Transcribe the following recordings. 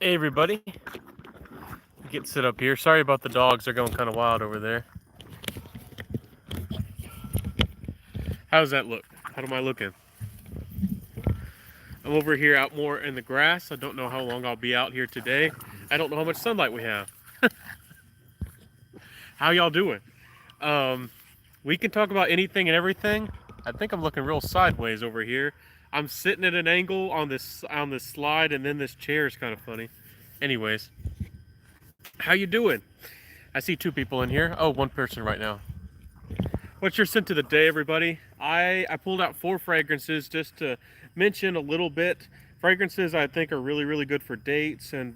Hey everybody, get sit up here. Sorry about the dogs, they're going kind of wild over there. How does that look? How am I looking? I'm over here out more in the grass. I don't know how long I'll be out here today. I don't know how much sunlight we have. How y'all doing? We can talk about anything and everything. I think I'm looking real sideways over here. I'm sitting at an angle on this slide, and then this chair is kind of funny. Anyways, how you doing? I see two people in here. Oh, one person right now. What's your scent of the day, everybody? I pulled out 4 fragrances just to mention a little bit. Fragrances I think are really good for dates and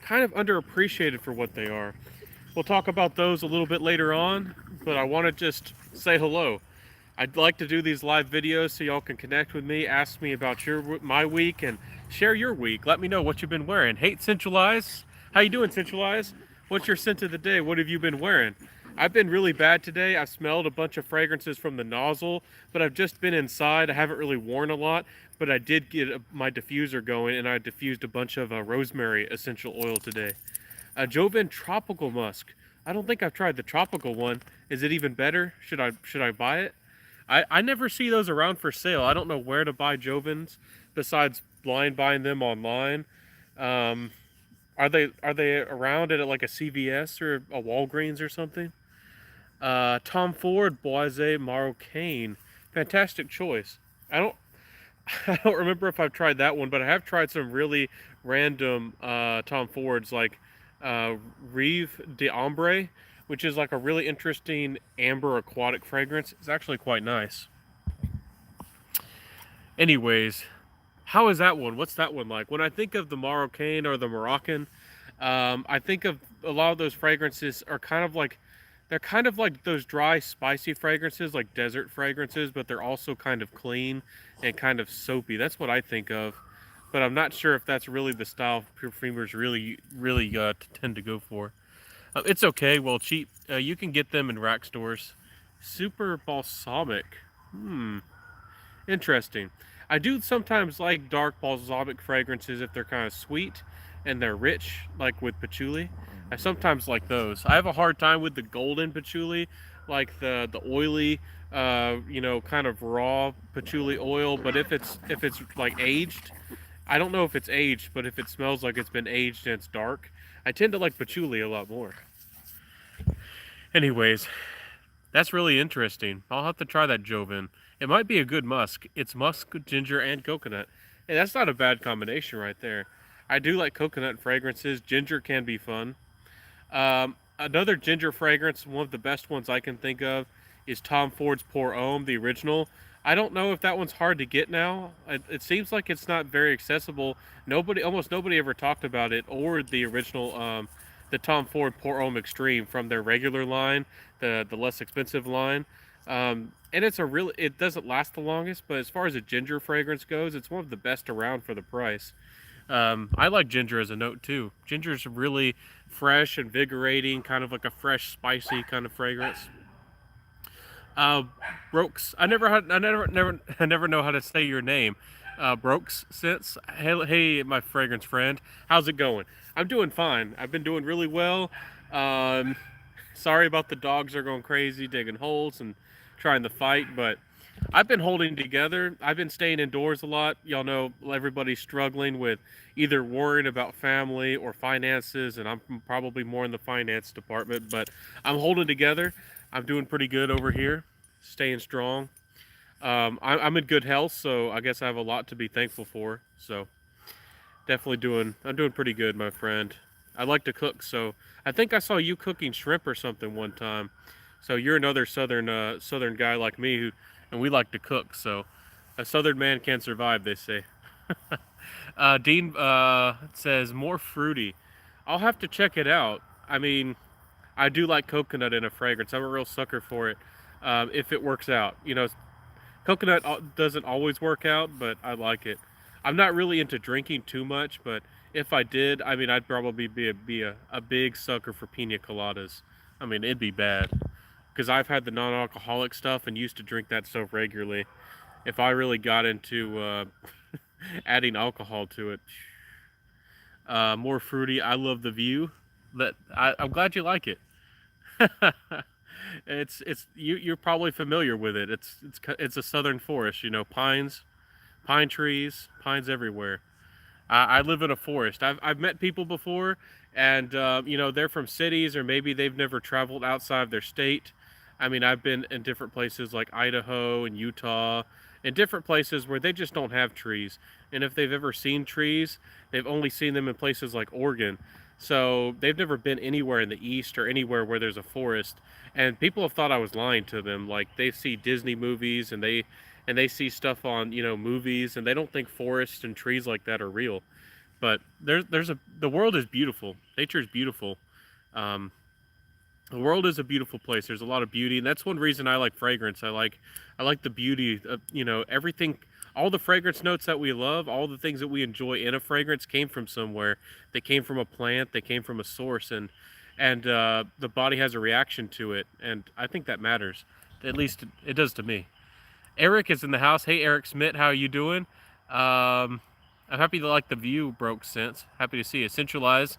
kind of underappreciated for what they are. We'll talk about those a little bit later on, but I want to just say hello. I'd like to do these live videos so y'all can connect with me, ask me about my week, and share your week. Let me know what you've been wearing. Hey, Centurions, how you doing, Centurions? What's your scent of the day? What have you been wearing? I've been really bad today. I've smelled a bunch of fragrances from the nozzle, but I've just been inside. I haven't really worn a lot, but I did get my diffuser going, and I diffused a bunch of rosemary essential oil today. Joven Tropical Musk. I don't think I've tried the tropical one. Is it even better? Should I buy it? I never see those around for sale. I don't know where to buy Jovens besides blind buying them online. Um, are they around at like a CVS or a Walgreens or something? Tom Ford Boise Marocaine. Fantastic choice. I don't I don't remember if I've tried that one, but I have tried some really random Tom Fords like Rive d'Ambre, which is like a really interesting amber aquatic fragrance. It's actually quite nice. Anyways, how is that one? What's that one like? When I think of the Moroccan or the Moroccan, I think of a lot of those fragrances are kind of like they're kind of like those dry, spicy fragrances, like desert fragrances, but they're also kind of clean and kind of soapy. That's what I think of, but I'm not sure if that's really the style perfumers really tend to go for. It's okay, well cheap. You can get them in rack stores. Super balsamic. Interesting. I do sometimes like dark balsamic fragrances if they're kind of sweet and they're rich, like with patchouli. I sometimes like those. I have a hard time with the golden patchouli, like the oily, kind of raw patchouli oil. But if it's like aged, I don't know if it's aged, but if it smells like it's been aged and it's dark, I tend to like patchouli a lot more. Anyways, that's really interesting. I'll have to try that Joven. It might be a good musk. It's musk, ginger, and coconut. Hey, that's not a bad combination right there. I do like coconut fragrances. Ginger can be fun. Another ginger fragrance, one of the best ones I can think of, is Tom Ford's Pour Homme, the original. I don't know if that one's hard to get now. It seems like it's not very accessible. Almost nobody ever talked about it or the original, the Tom Ford Pour Homme Extreme from their regular line, the less expensive line. And it doesn't last the longest, but as far as a ginger fragrance goes, it's one of the best around for the price. I like ginger as a note too. Ginger is really fresh, invigorating, kind of like a fresh, spicy kind of fragrance. Brooks, I never know how to say your name. Brooks, since hey, my fragrance friend, how's it going? I'm doing fine. I've been doing really well. Um, Sorry about the dogs are going crazy, digging holes and trying to fight, but I've been holding together. I've been staying indoors a lot. Y'all know everybody's struggling with either worrying about family or finances, and I'm probably more in the finance department, but I'm holding together. I'm doing pretty good over here, staying strong. I'm in good health, so I guess I have a lot to be thankful for. So I'm doing pretty good, my friend. I like to cook, so I think I saw you cooking shrimp or something one time. So you're another southern guy like me and we like to cook. So a southern man can survive, they say. Dean says more fruity. I'll have to check it out. I mean, I do like coconut in a fragrance. I'm a real sucker for it. If it works out, coconut doesn't always work out, but I like it. I'm not really into drinking too much, but if I did, I mean, I'd probably be a big sucker for pina coladas. I mean, it'd be bad because I've had the non-alcoholic stuff and used to drink that stuff regularly. If I really got into adding alcohol to it, More fruity. I love the view. I'm glad you like it. It's you're probably familiar with it. It's a southern forest. You know, pine trees, pines everywhere. I live in a forest. I've met people before, and you know, they're from cities, or maybe they've never traveled outside of their state. I mean, I've been in different places like Idaho and Utah, and different places where they just don't have trees. And if they've ever seen trees, they've only seen them in places like Oregon. So they've never been anywhere in the East or anywhere where there's a forest. And people have thought I was lying to them. Like, they see Disney movies, and they see stuff on, you know, movies, and they don't think forests and trees like that are real. But the world is beautiful. Nature is beautiful. Um, the world is a beautiful place. There's a lot of beauty, and that's one reason I like fragrance. I like the beauty of, you know, everything. All the fragrance notes that we love, all the things that we enjoy in a fragrance came from somewhere. They came from a plant. They came from a source, and the body has a reaction to it, and I think that matters. At least it does to me. Eric is in the house. Hey, Eric Smith, how are you doing? I'm happy to like the view, Broke Sense. Happy to see you. Centralize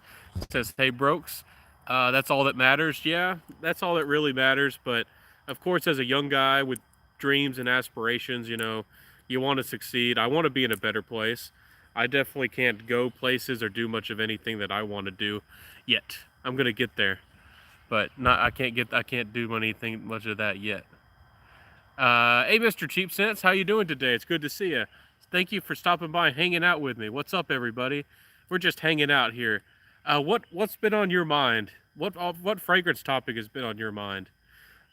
says, hey, Brokes. That's all that matters. Yeah, that's all that really matters. But of course, as a young guy with dreams and aspirations, you know, you want to succeed. I want to be in a better place. I definitely can't go places or do much of anything that I want to do yet. I'm gonna get there, but not. I can't do anything much of that yet. Hey, Mr. Cheap Sense, how you doing today? It's good to see you. Thank you for stopping by and hanging out with me. What's up, everybody? We're just hanging out here. What's been on your mind? What fragrance topic has been on your mind?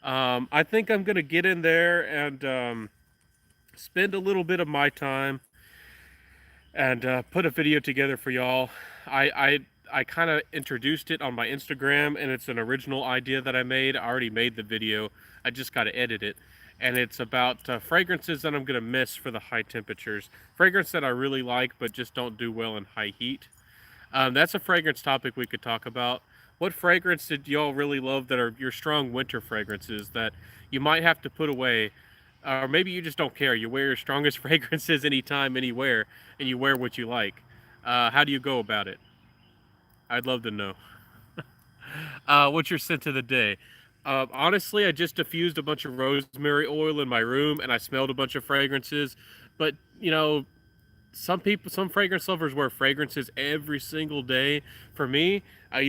I think I'm gonna get in there and spend a little bit of my time and put a video together for y'all. I kind of introduced it on my Instagram, and it's an original idea that I made. I already made the video. I just got to edit it. And it's about fragrances that I'm going to miss for the high temperatures. Fragrance that I really like, but just don't do well in high heat. That's a fragrance topic we could talk about. What fragrance did y'all really love that are your strong winter fragrances that you might have to put away? Or maybe you just don't care. You wear your strongest fragrances anytime, anywhere, and you wear what you like. How do you go about it? I'd love to know. What's your scent of the day? Honestly, I just diffused a bunch of rosemary oil in my room, and I smelled a bunch of fragrances. But you know, some fragrance lovers wear fragrances every single day. For me, I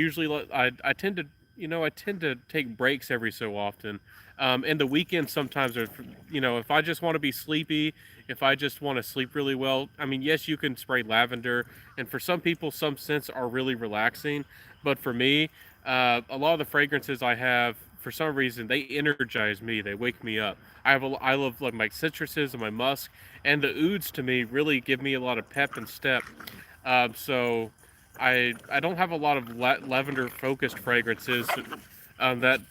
tend to, you know, I tend to take breaks every so often. And the weekends sometimes are, you know, if I just want to be sleepy, if I just want to sleep really well. I mean, yes, you can spray lavender, and for some people, some scents are really relaxing. But for me, a lot of the fragrances I have, for some reason, they energize me. They wake me up. I love like my citruses and my musk, and the ouds to me really give me a lot of pep and step. So I don't have a lot of lavender focused fragrances that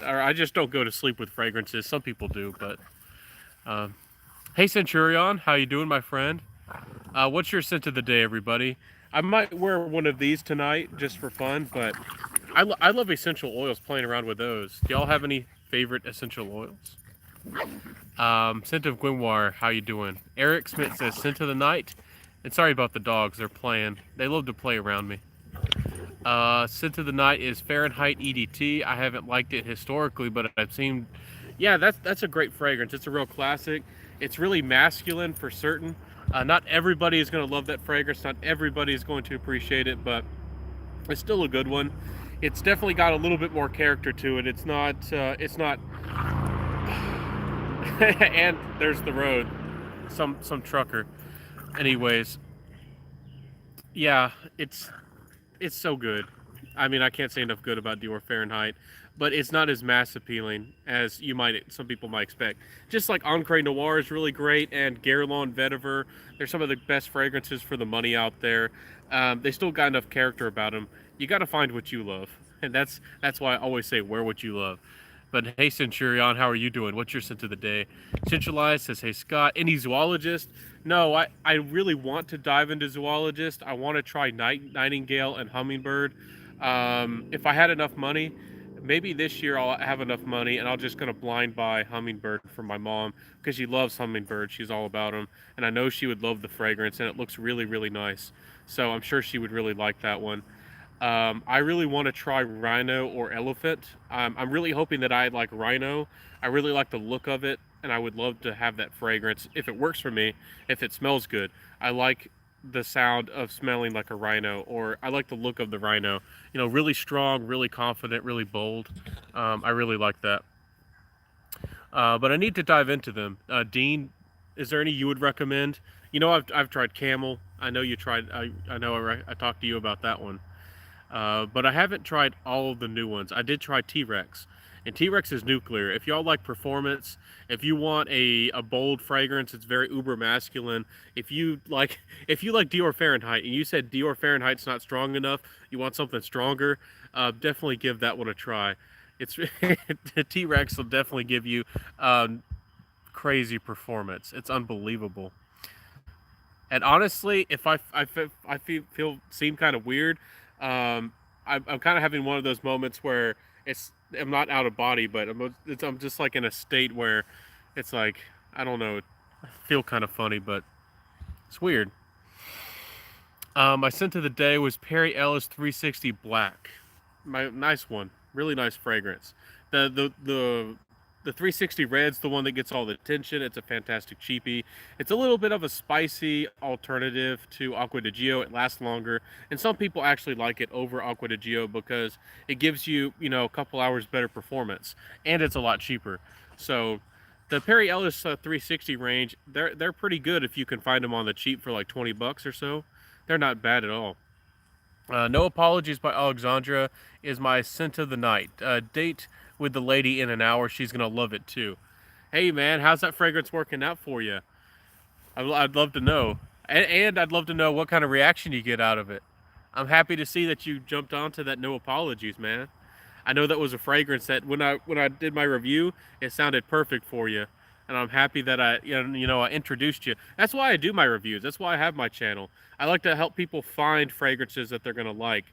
or I just don't go to sleep with fragrances. Some people do, but hey, Centurion, how you doing, my friend? What's your scent of the day, everybody? I might wear one of these tonight just for fun, but I love essential oils, playing around with those. Do y'all have any favorite essential oils? Scent of Gwynwar, how you doing? Eric Smith says, scent of the night. And sorry about the dogs, they're playing. They love to play around me. Scent of the night is Fahrenheit EDT. I haven't liked it historically, but I've seen, yeah, that's a great fragrance. It's a real classic. It's really masculine for certain. Not everybody is going to love that fragrance. Not everybody is going to appreciate it, but it's still a good one. It's definitely got a little bit more character to it. It's not. And there's the road. Some trucker. Anyways, yeah, it's so good. I mean, I can't say enough good about Dior Fahrenheit, but it's not as mass appealing as some people might expect. Just like Ancre Noir is really great, and Guerlain Vetiver, they're some of the best fragrances for the money out there. They still got enough character about them. You got to find what you love, and that's why I always say wear what you love. But hey, Centurion, how are you doing? What's your scent of the day? Centralized says, hey, Scott, any zoologist? No, I really want to dive into zoologist. I want to try nightingale and hummingbird. If I had enough money, maybe this year I'll have enough money and I'll just gonna blind buy hummingbird for my mom because she loves hummingbird. She's all about them, and I know she would love the fragrance, and it looks really really nice. So I'm sure she would really like that one. I really want to try rhino or elephant. I'm really hoping that I like rhino. I really like the look of it, and I would love to have that fragrance if it works for me. If it smells good, I like the sound of smelling like a rhino, or I like the look of the rhino. You know, really strong, really confident, really bold. I really like that. But I need to dive into them. Dean, is there any you would recommend? You know, I've tried camel. I know you tried. I know I talked to you about that one. But I haven't tried all of the new ones. I did try TRex, and TRex is nuclear. If y'all like performance, if you want a bold fragrance, it's very uber masculine. If you like if you like Dior Fahrenheit, and you said Dior Fahrenheit's not strong enough, you want something stronger, definitely give that one a try. It's the TRex will definitely give you crazy performance. It's unbelievable. And honestly, if I feel seem kind of weird, I'm kind of having one of those moments where I'm not out of body, but I'm just like in a state where it's like I don't know, I feel kind of funny, but it's weird. My scent of the day was Perry Ellis 360 Black. My nice one, really nice fragrance. The 360 Red's the one that gets all the attention. It's a fantastic cheapie. It's a little bit of a spicy alternative to Aqua di Gio. It lasts longer, and some people actually like it over Aqua di Gio because it gives you, you know, a couple hours better performance, and it's a lot cheaper. So the Perry Ellis 360 range, they're pretty good if you can find them on the cheap for like 20 bucks or so. They're not bad at all. No Apologies by Alexandra is my scent of the night. Date with the lady in an hour. She's going to love it too. Hey, man, how's that fragrance working out for you? I'd love to know. And I'd love to know what kind of reaction you get out of it. I'm happy to see that you jumped onto that No Apologies, man. I know that was a fragrance that when I did my review, it sounded perfect for you, and I'm happy that I introduced you. That's why I do my reviews. That's why I have my channel. I like to help people find fragrances that they're gonna like.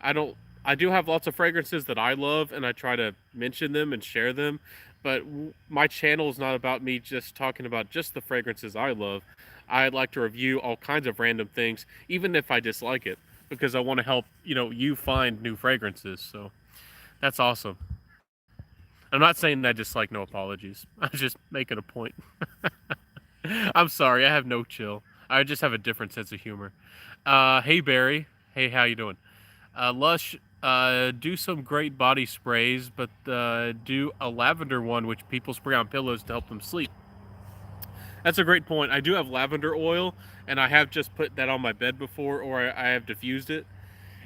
I don't. I do have lots of fragrances that I love, and I try to mention them and share them. But my channel is not about me just talking about just the fragrances I love. I like to review all kinds of random things, even if I dislike it, because I want to help you find new fragrances. So. That's awesome. I'm not saying I dislike No Apologies. I'm just making a point. I'm sorry, I have no chill. I just have a different sense of humor. Hey Barry. Hey, how you doing? Lush, do some great body sprays, but do a lavender one which people spray on pillows to help them sleep. That's a great point. I do have lavender oil, and I have just put that on my bed before, or I have diffused it.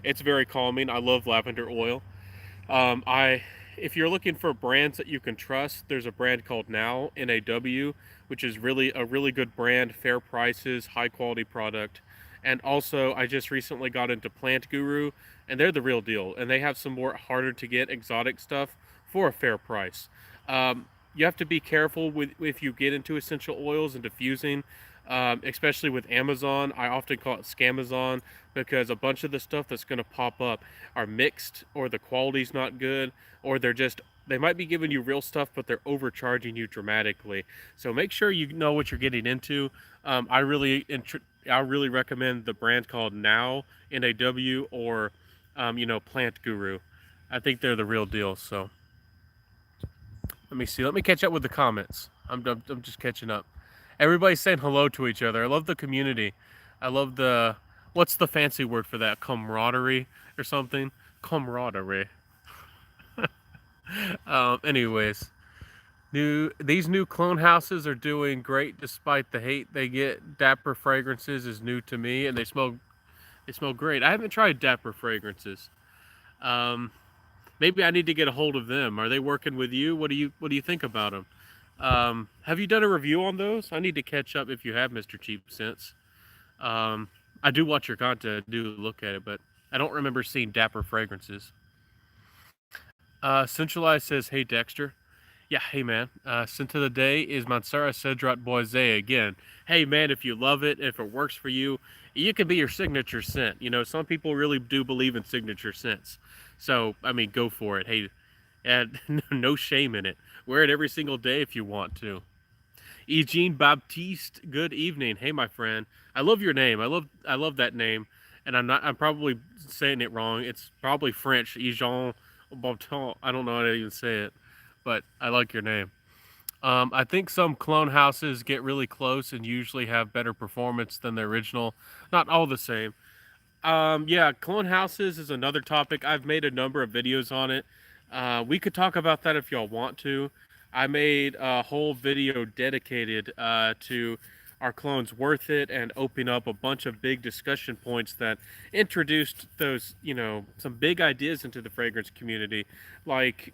It's very calming. I love lavender oil. I If you're looking for brands that you can trust, there's a brand called Now NAW, which is really a really good brand, fair prices, high quality product. And also, I just recently got into Plant Guru, and they're the real deal. And they have some more harder to get exotic stuff for a fair price. You have to be careful with if you get into essential oils and diffusing, especially with Amazon. I often call it Scamazon because a bunch of the stuff that's going to pop up are mixed, or the quality's not good, or they might be giving you real stuff, but they're overcharging you dramatically. So make sure you know what you're getting into. I really recommend the brand called Now NAW or Plant Guru. I think they're the real deal. So let me see. Let me catch up with the comments. I'm just catching up. Everybody's saying hello to each other. I love the community. I love what's the fancy word for that? Camaraderie or something? Camaraderie. Anyways, these new clone houses are doing great despite the hate they get. Dapper Fragrances is new to me, and they smell great. I haven't tried Dapper Fragrances. Maybe I need to get a hold of them. Are they working with you? What do you think about them? Have you done a review on those? I need to catch up if you have, Mr. Cheap Sense. I do watch your content, I do look at it, but I don't remember seeing Dapper Fragrances. Centralized says, hey Dexter. Yeah, hey man. Scent of the day is Mansoura Cedrat Boisé again. Hey man, if you love it, if it works for you, it can be your signature scent. You know, some people really do believe in signature scents. So, I mean, go for it. Hey, And no shame in it. Wear it every single day if you want to. Eugene Baptiste, good evening. Hey, my friend. I love your name. I love that name, and I'm probably saying it wrong. It's probably French. Eugene Baptiste. I don't know how to even say it, but I like your name. I think some clone houses get really close and usually have better performance than the original. Not all the same. Yeah, clone houses is another topic. I've made a number of videos on it. We could talk about that if y'all want to. I made a whole video dedicated to are clones worth it and open up a bunch of big discussion points that introduced those, some big ideas into the fragrance community. Like,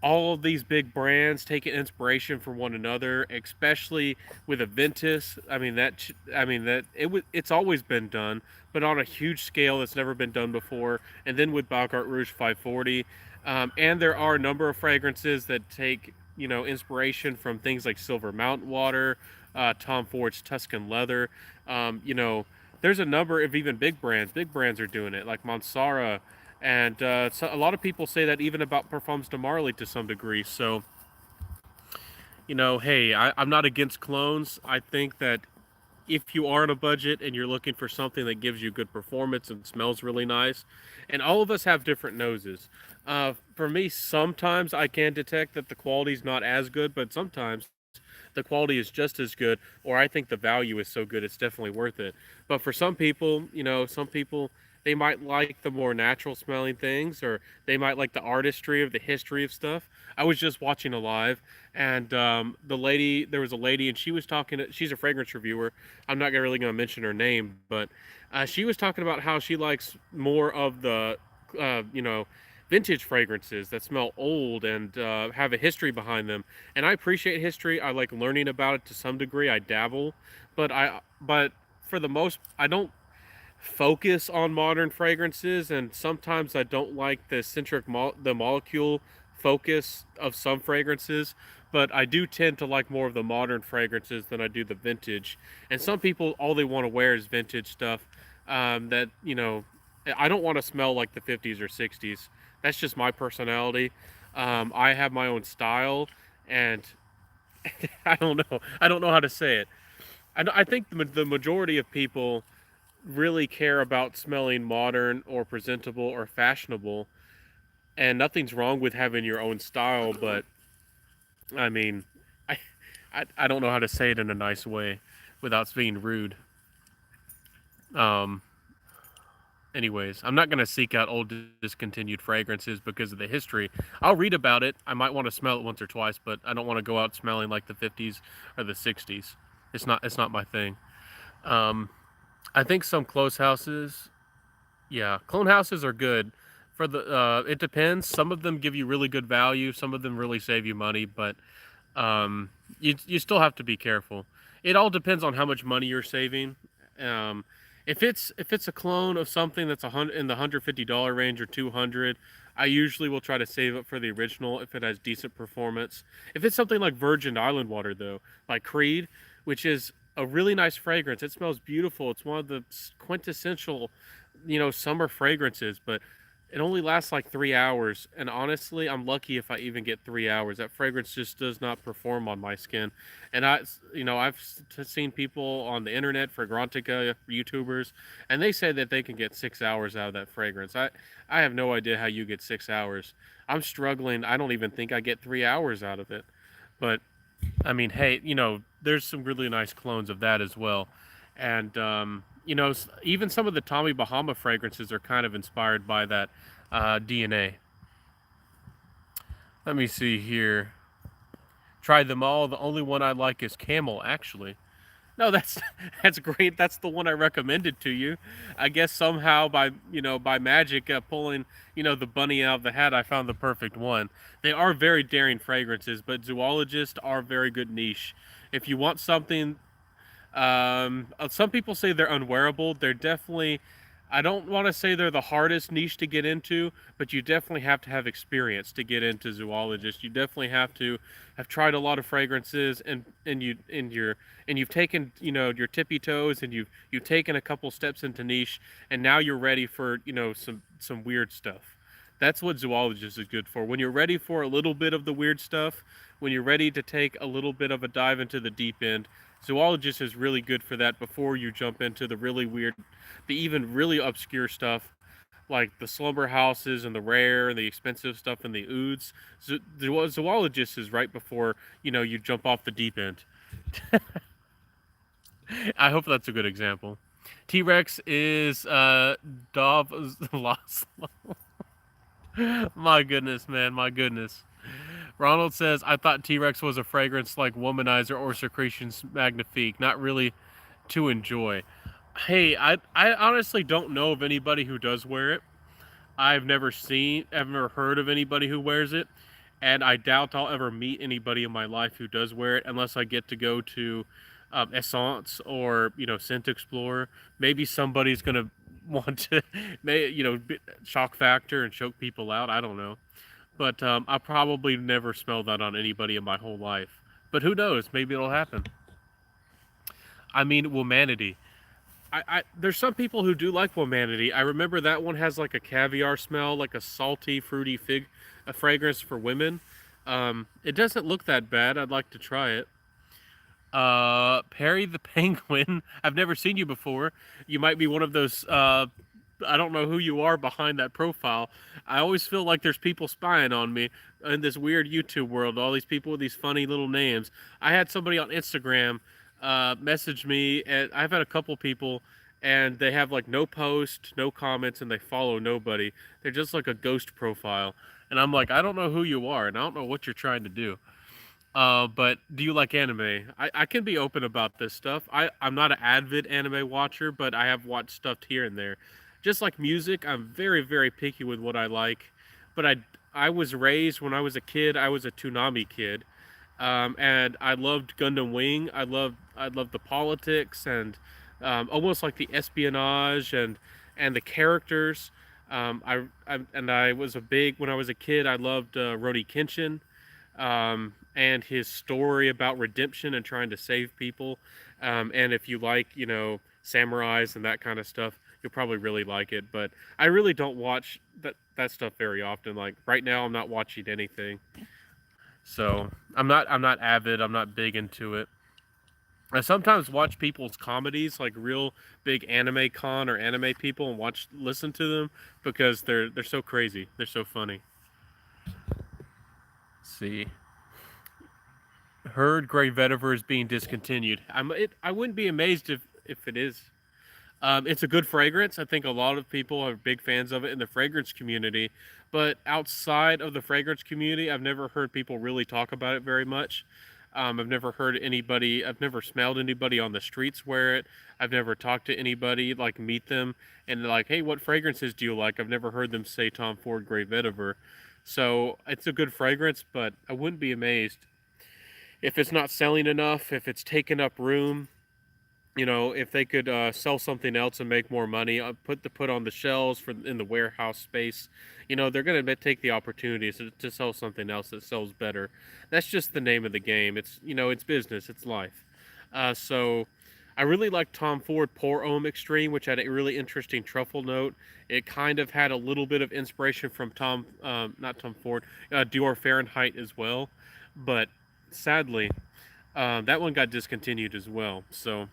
all of these big brands taking inspiration from one another, especially with Aventus. It's always been done, but on a huge scale that's never been done before. And then with Baccarat Rouge 540, and there are a number of fragrances that take inspiration from things like Silver Mountain Water, Tom Ford's Tuscan Leather. There's a number of even big brands. Big brands are doing it, like Mansoura, and so a lot of people say that even about Parfums de Marly to some degree. So, hey, I'm not against clones. I think that if you are on a budget and you're looking for something that gives you good performance and smells really nice, and all of us have different noses. For me, sometimes I can detect that the quality's not as good, but sometimes the quality is just as good, or I think the value is so good it's definitely worth it. But for some people, some people they might like the more natural smelling things, or they might like the artistry of the history of stuff. I was just watching a live, and there was a lady, and she was talking. She's a fragrance reviewer. I'm not really going to mention her name, but she was talking about how she likes more of the, uh, you know, vintage fragrances that smell old and have a history behind them. And I appreciate history. I like learning about it to some degree. I dabble, but for the most, I don't focus on modern fragrances, and sometimes I don't like the the molecule focus of some fragrances, but I do tend to like more of the modern fragrances than I do the vintage. And some people, all they want to wear is vintage stuff. That I don't want to smell like the 50s or 60s. That's just my personality. I have my own style, and I don't know how to say it. I think the majority of people really care about smelling modern or presentable or fashionable, and nothing's wrong with having your own style. But I mean, I I don't know how to say it in a nice way without being rude. Um, Anyways, I'm not gonna seek out old discontinued fragrances because of the history. I'll read about it. I might want to smell it once or twice, but I don't want to go out smelling like the 50s or the 60s. It's not my thing. Um, I think some close houses, yeah, clone houses are good. It depends. Some of them give you really good value. Some of them really save you money, but you still have to be careful. It all depends on how much money you're saving. Um, if it's a clone of something that's in the $150 range or 200, I usually will try to save it for the original if it has decent performance. If it's something like Virgin Island Water though, like Creed, which is a really nice fragrance, it smells beautiful. It's one of the quintessential, summer fragrances, but it only lasts like 3 hours, and honestly, I'm lucky if I even get 3 hours. That fragrance just does not perform on my skin, and I've seen people on the internet, Fragrantica YouTubers, and they say that they can get 6 hours out of that fragrance. I have no idea how you get 6 hours. I'm struggling. I don't even think I get 3 hours out of it, but I mean, hey, there's some really nice clones of that as well, and even some of the Tommy Bahama fragrances are kind of inspired by that DNA. Let me see here. Tried them all. The only one I like is Camel, actually. No, that's that's great. That's the one I recommended to you. I guess somehow by magic, pulling the bunny out of the hat, I found the perfect one. They are very daring fragrances, but zoologists are very good niche. If you want something, some people say they're unwearable. They're definitely. I don't want to say they're the hardest niche to get into, but you definitely have to have experience to get into zoologist. You definitely have to have tried a lot of fragrances, and you've taken your tippy toes, and you've taken a couple steps into niche, and now you're ready for some weird stuff. That's what Zoologist is good for. When you're ready for a little bit of the weird stuff, when you're ready to take a little bit of a dive into the deep end, Zoologist is really good for that before you jump into the really weird, the even really obscure stuff like the slumber houses and the rare and the expensive stuff and the oods. Zoologist is right before you jump off the deep end. I hope that's a good example. T-Rex is Dov Laszlo. My goodness, man, my goodness. Ronald says, I thought T-Rex was a fragrance like Womanizer or Secretions Magnifique, not really to enjoy. Hey, I honestly don't know of anybody who does wear it. I've never heard of anybody who wears it, and I doubt I'll ever meet anybody in my life who does wear it unless I get to go to Essence or Scent Explorer. Maybe somebody's gonna want to, shock factor and choke people out. I don't know, but I probably never smelled that on anybody in my whole life. But who knows? Maybe it'll happen. I mean, Womanity. There's some people who do like Womanity. I remember that one has like a caviar smell, like a salty, fruity fig, a fragrance for women. It doesn't look that bad. I'd like to try it. Perry the Penguin. I've never seen you before. You might be one of those. I don't know who you are behind that profile. I always feel like there's people spying on me in this weird YouTube world. All these people with these funny little names. I had somebody on Instagram message me, and I've had a couple people, and they have like no post, no comments, and they follow nobody. They're just like a ghost profile, and I'm like, I don't know who you are, and I don't know what you're trying to do. But do you like anime? I can be open about this stuff. I'm not an avid anime watcher, but I have watched stuff here and there. Just like music, I'm very, very picky with what I like. But I was raised when I was a kid, I was a Toonami kid. And I loved Gundam Wing. I loved the politics and almost like the espionage and the characters. I was a big when I was a kid. I loved Rodi Kenshin and his story about redemption and trying to save people. And if you like, samurais and that kind of stuff, you'll probably really like it. But I really don't watch that stuff very often. Like right now, I'm not watching anything, so I'm not avid. I'm not big into it. I sometimes watch people's comedies, like real big anime con or anime people, and listen to them because they're so crazy. They're so funny. Let's see. Heard Gray Vetiver is being discontinued. I wouldn't be amazed if it is. It's a good fragrance. I think a lot of people are big fans of it in the fragrance community, but outside of the fragrance community, I've never heard people really talk about it very much. I've never smelled anybody on the streets wear it. I've never talked to anybody, like meet them, and they're like, hey, what fragrances do you like? I've never heard them say Tom Ford Grey Vetiver. So it's a good fragrance, but I wouldn't be amazed if it's not selling enough, if it's taking up room, if they could sell something else and make more money, put on the shelves for in the warehouse space, they're going to take the opportunities to sell something else that sells better. That's just the name of the game. It's business, it's life. So I really like Tom Ford Pour Homme Extreme, which had a really interesting truffle note. It kind of had a little bit of inspiration from not Tom Ford, Dior Fahrenheit as well, but sadly, that one got discontinued as well. So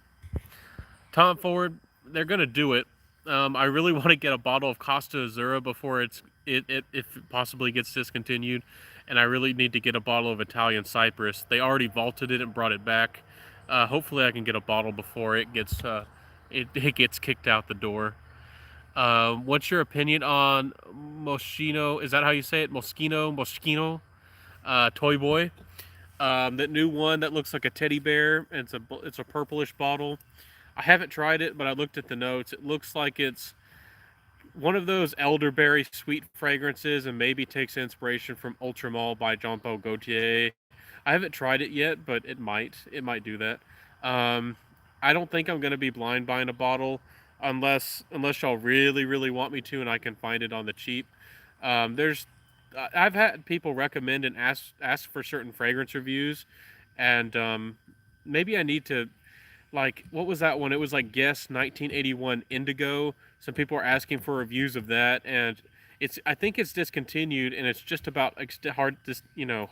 Tom Ford, they're gonna do it. I really want to get a bottle of Kosta Szura before it if it possibly gets discontinued, and I really need to get a bottle of Italian Cypress. They already vaulted it and brought it back. Hopefully, I can get a bottle before it gets kicked out the door. What's your opinion on Moschino? Is that how you say it? Moschino, Toy Boy. That new one that looks like a teddy bear. And it's a purplish bottle. I haven't tried it, but I looked at the notes. It looks like it's one of those elderberry sweet fragrances, and maybe takes inspiration from Ultramall by Jean Paul Gaultier. I haven't tried it yet, but it might. It might do that. Um, I don't think I'm gonna be blind buying a bottle unless y'all really really want me to, and I can find it on the cheap. There's I've had people recommend and ask for certain fragrance reviews, and maybe I need to, like, what was that one? It was like Guess 1981 Indigo. Some people are asking for reviews of that, and I think it's discontinued, and it's just about hard,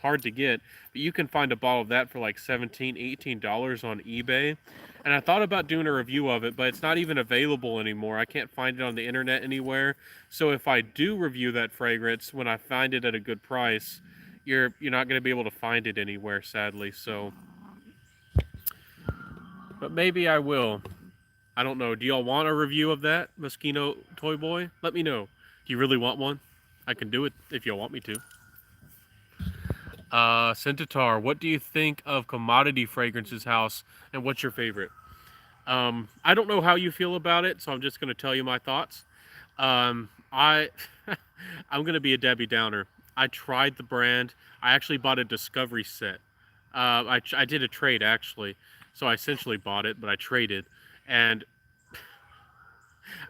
hard to get. But you can find a bottle of that for like $17, $18 on eBay. And I thought about doing a review of it, but it's not even available anymore. I can't find it on the internet anywhere. So if I do review that fragrance, when I find it at a good price, you're not going to be able to find it anywhere, sadly. So, but maybe I will. I don't know. Do y'all want a review of that Moschino Toy Boy? Let me know. Do you really want one? I can do it if y'all want me to. Centaur, what do you think of Commodity Fragrances House, and what's your favorite? I don't know how you feel about it, so I'm just going to tell you my thoughts. I'm going to be a Debbie Downer. I tried the brand. I actually bought a Discovery set. I did a trade, actually. So I essentially bought it, but I traded. And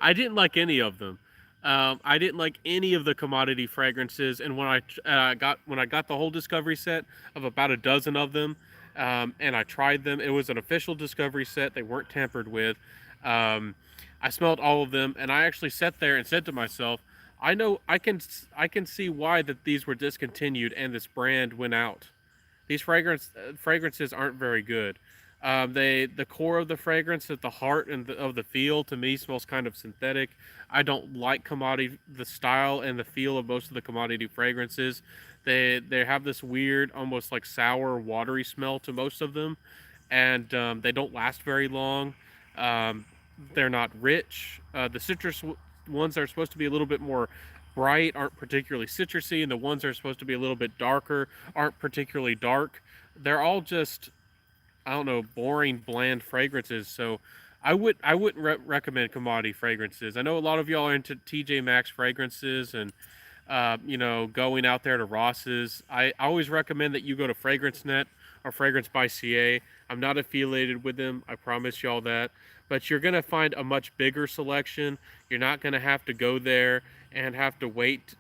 I didn't like any of them. I didn't like any of the commodity fragrances, and when I got the whole Discovery set of about a dozen of them, and I tried them, it was an official Discovery set. They weren't tampered with. I smelled all of them, and I actually sat there and said to myself, I know I can see why that these were discontinued and this brand went out. These fragrances aren't very good. The core of the fragrance, at the heart and of the feel, to me smells kind of synthetic. I don't like the style and the feel of most of the commodity fragrances. They have this weird, almost like sour, watery smell to most of them, and they don't last very long. They're not rich. The citrus ones that are supposed to be a little bit more bright aren't particularly citrusy, and the ones that are supposed to be a little bit darker aren't particularly dark. They're all just, I don't know, boring, bland fragrances. So I wouldn't recommend commodity fragrances. I know a lot of y'all are into TJ Maxx fragrances and going out there to Ross's. I always recommend that you go to FragranceNet or Fragrance by CA. I'm not affiliated with them, I promise y'all that. But you're going to find a much bigger selection. You're not going to have to go there and have to wait,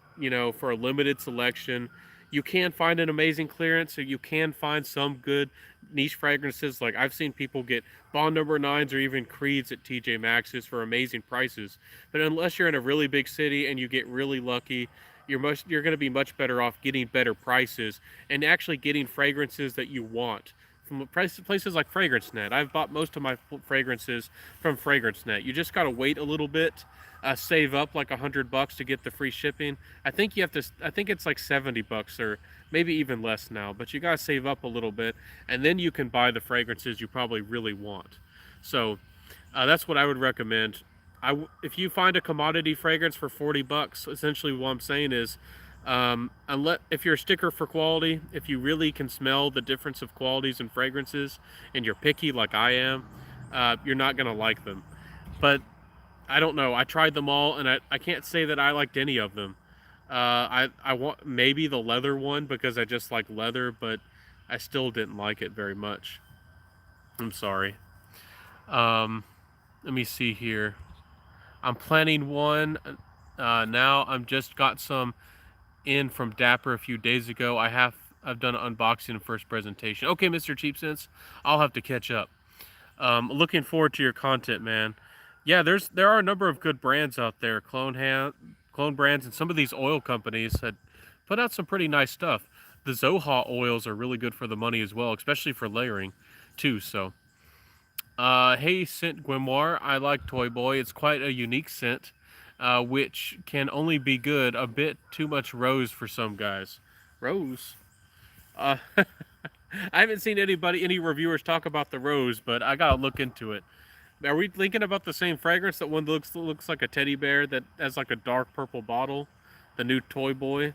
for a limited selection. You can find an amazing clearance, so you can find some good niche fragrances. Like I've seen people get Bond No. 9s or even Creeds at TJ Maxx's for amazing prices. But unless you're in a really big city and you get really lucky, you're going to be much better off getting better prices and actually getting fragrances that you want from places like FragranceNet. I've bought most of my fragrances from FragranceNet. You just got to wait a little bit, save up like $100 to get the free shipping. I think it's like $70 or maybe even less now, but you got to save up a little bit, and then you can buy the fragrances you probably really want. So that's what I would recommend. If you find a commodity fragrance for $40, essentially what I'm saying is, if you're a sticker for quality, if you really can smell the difference of qualities and fragrances, and you're picky like I am, you're not gonna like them. But I don't know. I tried them all, and I can't say that I liked any of them. I want maybe the leather one because I just like leather, but I still didn't like it very much. I'm sorry. Let me see here. I'm planning one now. I'm just got some in from Dapper a few days ago. I've done an unboxing and first presentation. Okay, Mr. Cheap Sense, I'll have to catch up. Looking forward to your content, man. Yeah, there are a number of good brands out there, clone brands, and some of these oil companies that put out some pretty nice stuff. The Zoha oils are really good for the money as well, especially for layering too. So hey, Scent Grimoire, I like Toy Boy. It's quite a unique scent, which can only be good. A bit too much rose for some guys. Rose? I haven't seen any reviewers talk about the rose, but I gotta look into it. Are we thinking about the same fragrance? That one looks like a teddy bear that has like a dark purple bottle? The new Toy Boy?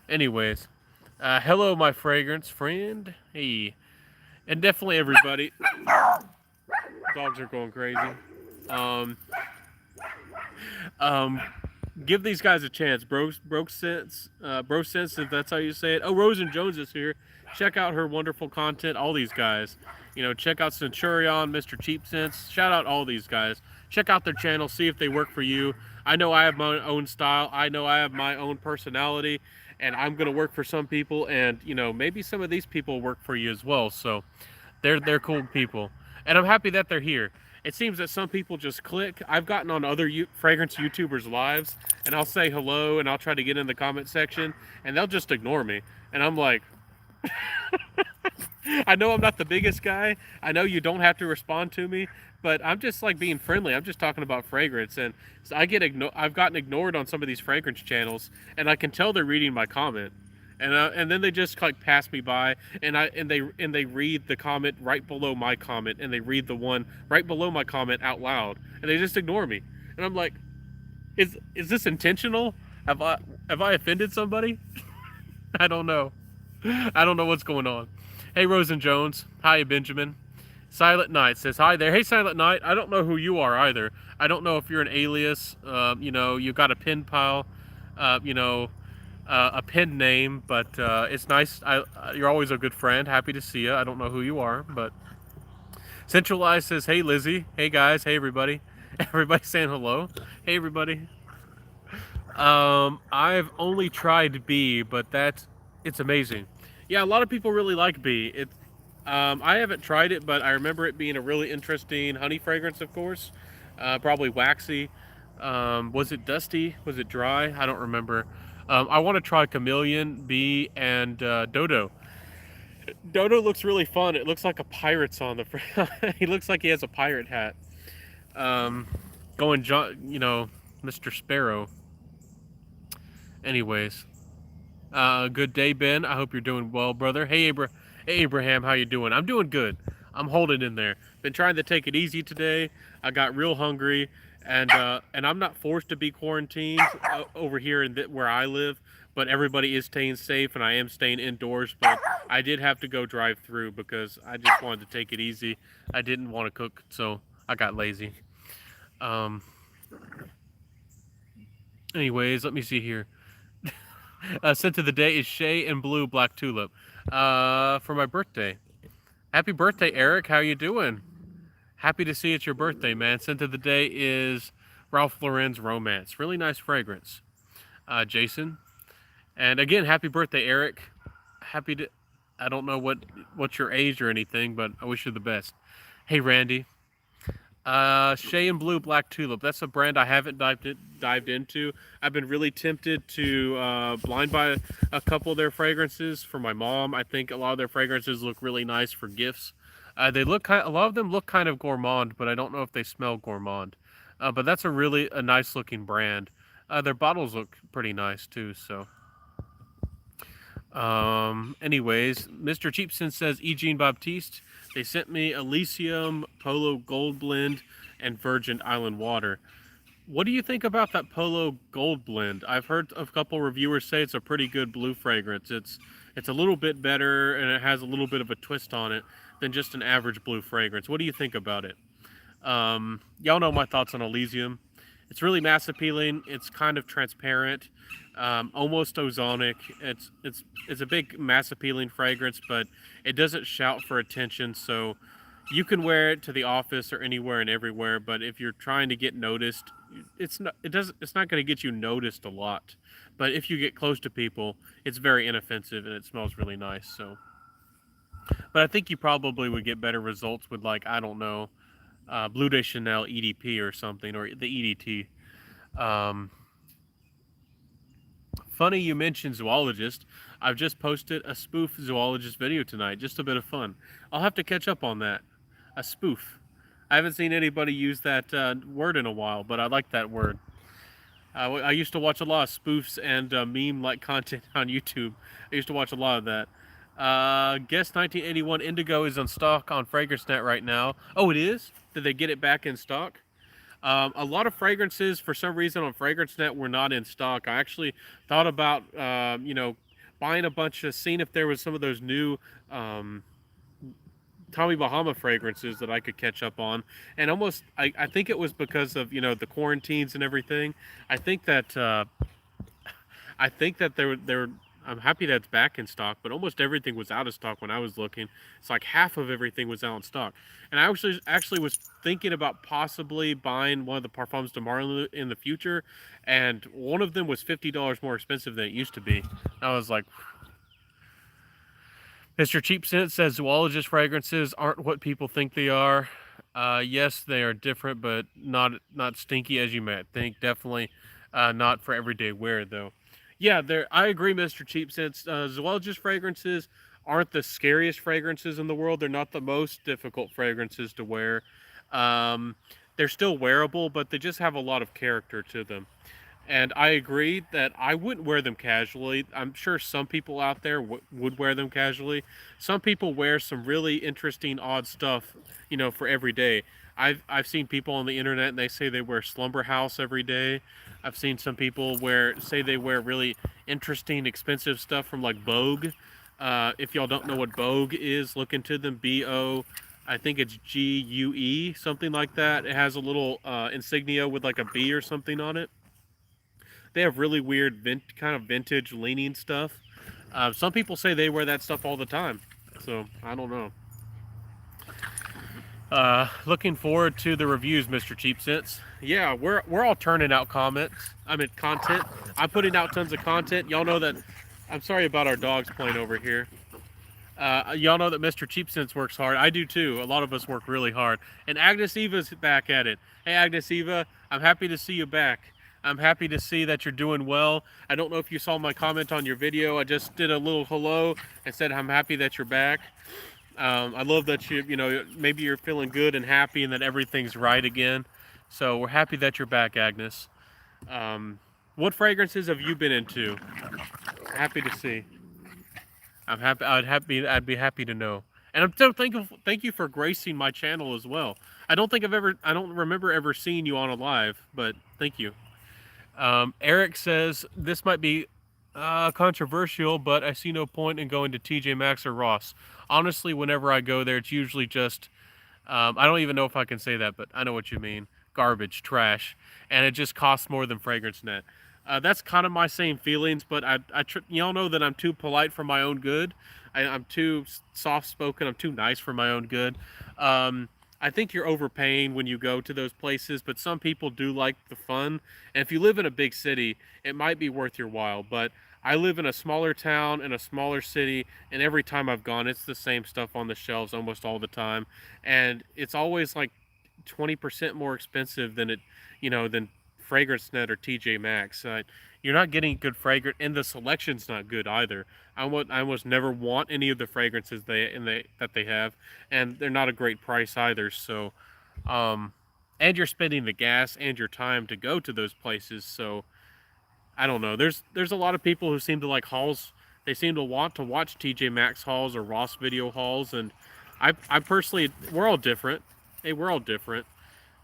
Anyways, hello, my fragrance friend. Hey. And definitely everybody. Dogs are going crazy. Give these guys a chance. Bro Sense, if that's how you say it. Oh, Rosen Jones is here. Check out her wonderful content. All these guys. Check out Centurion, Mr. Cheap Sense. Shout out all these guys. Check out their channel. See if they work for you. I know I have my own style. I know I have my own personality. And I'm going to work for some people. And, maybe some of these people work for you as well. So they're cool people. And I'm happy that they're here. It seems that some people just click. I've gotten on other fragrance YouTubers' lives, and I'll say hello, and I'll try to get in the comment section, and they'll just ignore me. And I'm like, I know I'm not the biggest guy. I know you don't have to respond to me, but I'm just like being friendly. I'm just talking about fragrance, and so I've gotten ignored on some of these fragrance channels, and I can tell they're reading my comment, and then they just like pass me by, and they read the comment right below my comment, and they read the one right below my comment out loud, and they just ignore me, and I'm like, is this intentional? Have I offended somebody? I don't know. I don't know what's going on. Hey, Rosen Jones. Hi, Benjamin. Silent Night says, hi there. Hey, Silent Night. I don't know who you are either. I don't know if you're an alias. You've got a pen pile, a pen name, but it's nice. You're always a good friend. Happy to see you. I don't know who you are, but Centralized says, hey, Lizzie. Hey, guys. Hey, everybody. Everybody saying hello. Hey, everybody. I've only tried B, but it's amazing. Yeah, a lot of people really like B. I haven't tried it, but I remember it being a really interesting honey fragrance, of course. Probably waxy. Was it dusty? Was it dry? I don't remember. I want to try Chameleon, B, and Dodo. Dodo looks really fun. It looks like a pirate's on the front. He looks like he has a pirate hat. Going, Mr. Sparrow. Anyways. Good day, Ben. I hope you're doing well, brother. Hey, Abraham, how you doing? I'm doing good. I'm holding in there. Been trying to take it easy today. I got real hungry, and I'm not forced to be quarantined over here where I live, but everybody is staying safe, and I am staying indoors. But I did have to go drive through because I just wanted to take it easy. I didn't want to cook, so I got lazy. Anyways, let me see here. Scent of the day is Shea and Blue Black Tulip for my birthday. Happy birthday, Eric. How you doing? Happy to see it's your birthday, man. Scent of the day is Ralph Lauren's Romance. Really nice fragrance. Jason. And again, happy birthday, Eric. I don't know what's your age or anything, but I wish you the best. Hey, Randy. Shea and Blue Black Tulip. That's a brand I haven't dived into. I've been really tempted to blind buy a couple of their fragrances for my mom. I think a lot of their fragrances look really nice for gifts. A lot of them look kind of gourmand, but I don't know if they smell gourmand. But that's a nice looking brand. Their bottles look pretty nice too. So, anyways, Mr. Cheapson says E. Jean Baptiste. They sent me Elysium, Polo Gold Blend, and Virgin Island Water. What do you think about that Polo Gold Blend? I've heard a couple reviewers say it's a pretty good blue fragrance. It's a little bit better, and it has a little bit of a twist on it than just an average blue fragrance. What do you think about it? Y'all know my thoughts on Elysium. It's really mass appealing. It's kind of transparent, almost ozonic. It's a big mass appealing fragrance, but it doesn't shout for attention. So you can wear it to the office or anywhere and everywhere. But if you're trying to get noticed, it's not going to get you noticed a lot. But if you get close to people, it's very inoffensive and it smells really nice. So, but I think you probably would get better results with, like, I don't know, Bleu de Chanel EDP or something, or the EDT. Funny you mentioned Zoologist. I've just posted a spoof Zoologist video tonight. Just a bit of fun. I'll have to catch up on that. A spoof. I haven't seen anybody use that word in a while, but I like that word. I used to watch a lot of spoofs and meme-like content on YouTube. I used to watch a lot of that. Guess 1981 Indigo is on stock on FragranceNet right now. Oh, it is? Did they get it back in stock? A lot of fragrances, for some reason, on FragranceNet were not in stock. I actually thought about, buying a bunch seeing if there was some of those new Tommy Bahama fragrances that I could catch up on. And I think it was because of, the quarantines and everything. I think that they were I'm happy that it's back in stock, but almost everything was out of stock when I was looking. It's like half of everything was out in stock. And I actually was thinking about possibly buying one of the Parfums de Marly in the future, and one of them was $50 more expensive than it used to be. I was like, Mr. Cheapsent says Zoologist fragrances aren't what people think they are. Yes, they are different, but not stinky as you might think. Definitely not for everyday wear, though. Yeah, there. I agree, Mr. Cheap. Since Zoologist fragrances aren't the scariest fragrances in the world, they're not the most difficult fragrances to wear. Um, they're still wearable, but they just have a lot of character to them. And I agree that I wouldn't wear them casually. I'm sure some people out there would wear them casually. Some people wear some really interesting, odd stuff, for every day. I've seen people on the internet and they say they wear Slumber House every day. I've seen some people say they wear really interesting, expensive stuff from like Vogue. If y'all don't know what Vogue is, look into them. BO. I think it's GUE, something like that. It has a little insignia with like a B or something on it. They have really weird kind of vintage leaning stuff. Some people say they wear that stuff all the time. So I don't know. Looking forward to the reviews, Mr. Cheapsets. Yeah, we're all turning out content. I'm putting out tons of content. Y'all know that. I'm sorry about our dogs playing over here. Y'all know that Mr. Cheapsets works hard. I do too. A lot of us work really hard. And Agnes Eva's back at it. Hey, Agnes Eva, I'm happy to see you back. I'm happy to see that you're doing well. I don't know if you saw my comment on your video. I just did a little hello and said I'm happy that you're back. I love that maybe you're feeling good and happy and that everything's right again. So we're happy that you're back, Agnes. What fragrances have you been into? Happy to see. I'm happy. I'd be happy to know. And I'm so thank you for gracing my channel as well. I don't remember ever seeing you on a live, but thank you. Eric says this might be controversial, but I see no point in going to TJ Maxx or Ross. Honestly, whenever I go there, it's usually just I don't even know if I can say that, but I know what you mean. Garbage, trash, and it just costs more than Fragrance Net. That's kind of my same feelings, but y'all know that I'm too polite for my own good. I'm too soft-spoken. I'm too nice for my own good. I think you're overpaying when you go to those places, but some people do like the fun. And if you live in a big city, it might be worth your while. But I live in a smaller town, in a smaller city, and every time I've gone, it's the same stuff on the shelves almost all the time. And it's always like 20% more expensive than Fragrance Net or TJ Maxx. You're not getting good fragrance, and the selection's not good either. I almost never want any of the fragrances that they have, and they're not a great price either. So, and you're spending the gas and your time to go to those places. So, I don't know. There's a lot of people who seem to like hauls. They seem to want to watch TJ Maxx hauls or Ross video hauls, and I personally, we're all different. Hey, we're all different.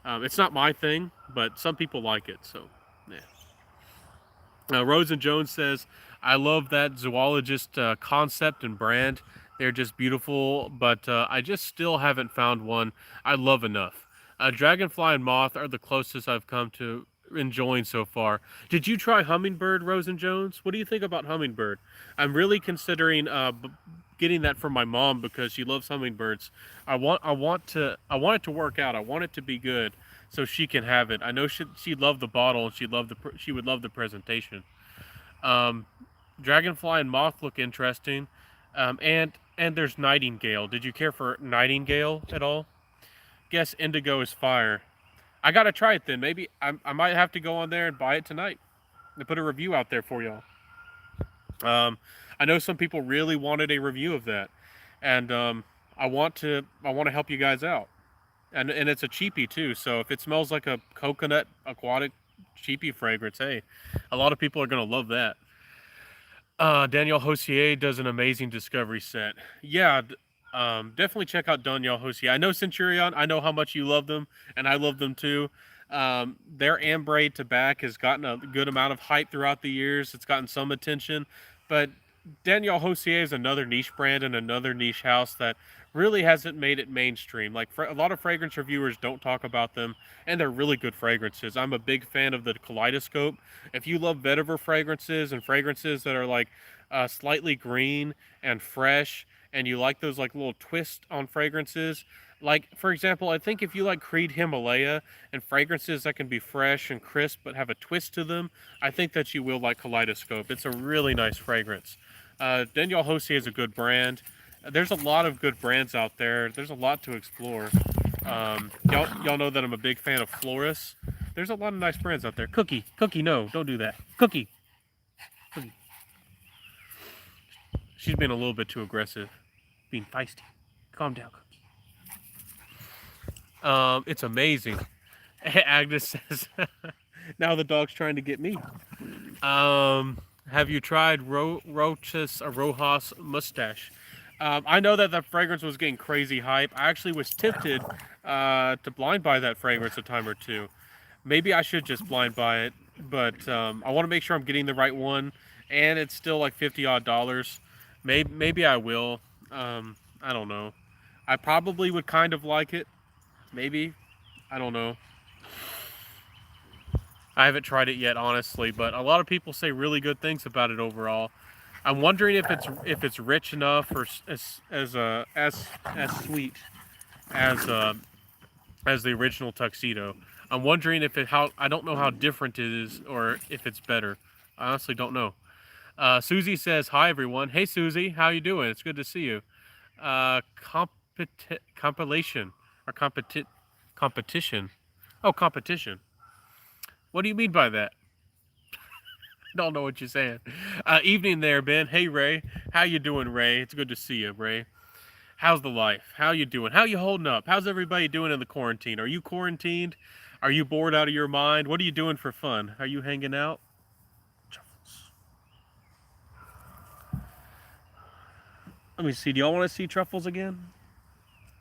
It's not my thing, but some people like it. So, yeah. Rose and Jones says, I love that zoologist concept and brand. They're just beautiful, but I just still haven't found one I love enough. Dragonfly and moth are the closest I've come to enjoying so far. Did you try hummingbird, Rose and Jones? What do you think about hummingbird? I'm really considering getting that for my mom because she loves hummingbirds. I want it to work out. I want it to be good so she can have it. I know she'd love the bottle and she would love the presentation. Dragonfly and moth look interesting, and there's nightingale. Did you care for nightingale at all? Guess indigo is fire. I gotta try it then. Maybe I might have to go on there and buy it tonight and put a review out there for y'all. I know some people really wanted a review of that, and I want to help you guys out. And it's a cheapie too. So if it smells like a coconut aquatic cheapie fragrance, hey, a lot of people are gonna love that. Danielle Hossier does an amazing discovery set. Yeah, definitely check out Danielle Hossier. I know Centurion. I know how much you love them, and I love them too. Their ambre tobacco has gotten a good amount of hype throughout the years. It's gotten some attention, but Danielle Hossier is another niche brand and another niche house that really hasn't made it mainstream. Like a lot of fragrance reviewers don't talk about them, and they're really good fragrances. I'm a big fan of the Kaleidoscope. If you love vetiver fragrances and fragrances that are like slightly green and fresh, and you like those like little twists on fragrances, like for example, I think if you like Creed Himalaya and fragrances that can be fresh and crisp but have a twist to them, I think that you will like Kaleidoscope. It's a really nice fragrance. Danielle Hossier is a good brand. There's a lot of good brands out there. There's a lot to explore. Y'all know that I'm a big fan of florists. There's a lot of nice brands out there. Cookie, no, don't do that. Cookie. She's been a little bit too aggressive, being feisty. Calm down, Cookie. It's amazing. Agnes says, now the dog's trying to get me. Have you tried Rojas Mustache? I know that the fragrance was getting crazy hype. I actually was tempted to blind buy that fragrance a time or two. Maybe I should just blind buy it, but I want to make sure I'm getting the right one, and it's still like $50 odd. Maybe I will. I don't know. I probably would kind of like it. Maybe. I don't know. I haven't tried it yet, honestly, but a lot of people say really good things about it overall. I'm wondering if it's rich enough or as sweet as the original Tuxedo. I'm wondering if I don't know how different it is or if it's better. I honestly don't know. Susie says, hi everyone. Hey Susie, how you doing? It's good to see you. Compilation or competition. Oh, competition. What do you mean by that? I don't know what you're saying. Evening there, Ben. Hey Ray, how you doing, Ray? It's good to see you, Ray. How's the life? How you doing? How you holding up? How's everybody doing in the quarantine? Are you quarantined? Are you bored out of your mind? What are you doing for fun? Are you hanging out? Truffles. Let me see. Do y'all want to see Truffles again?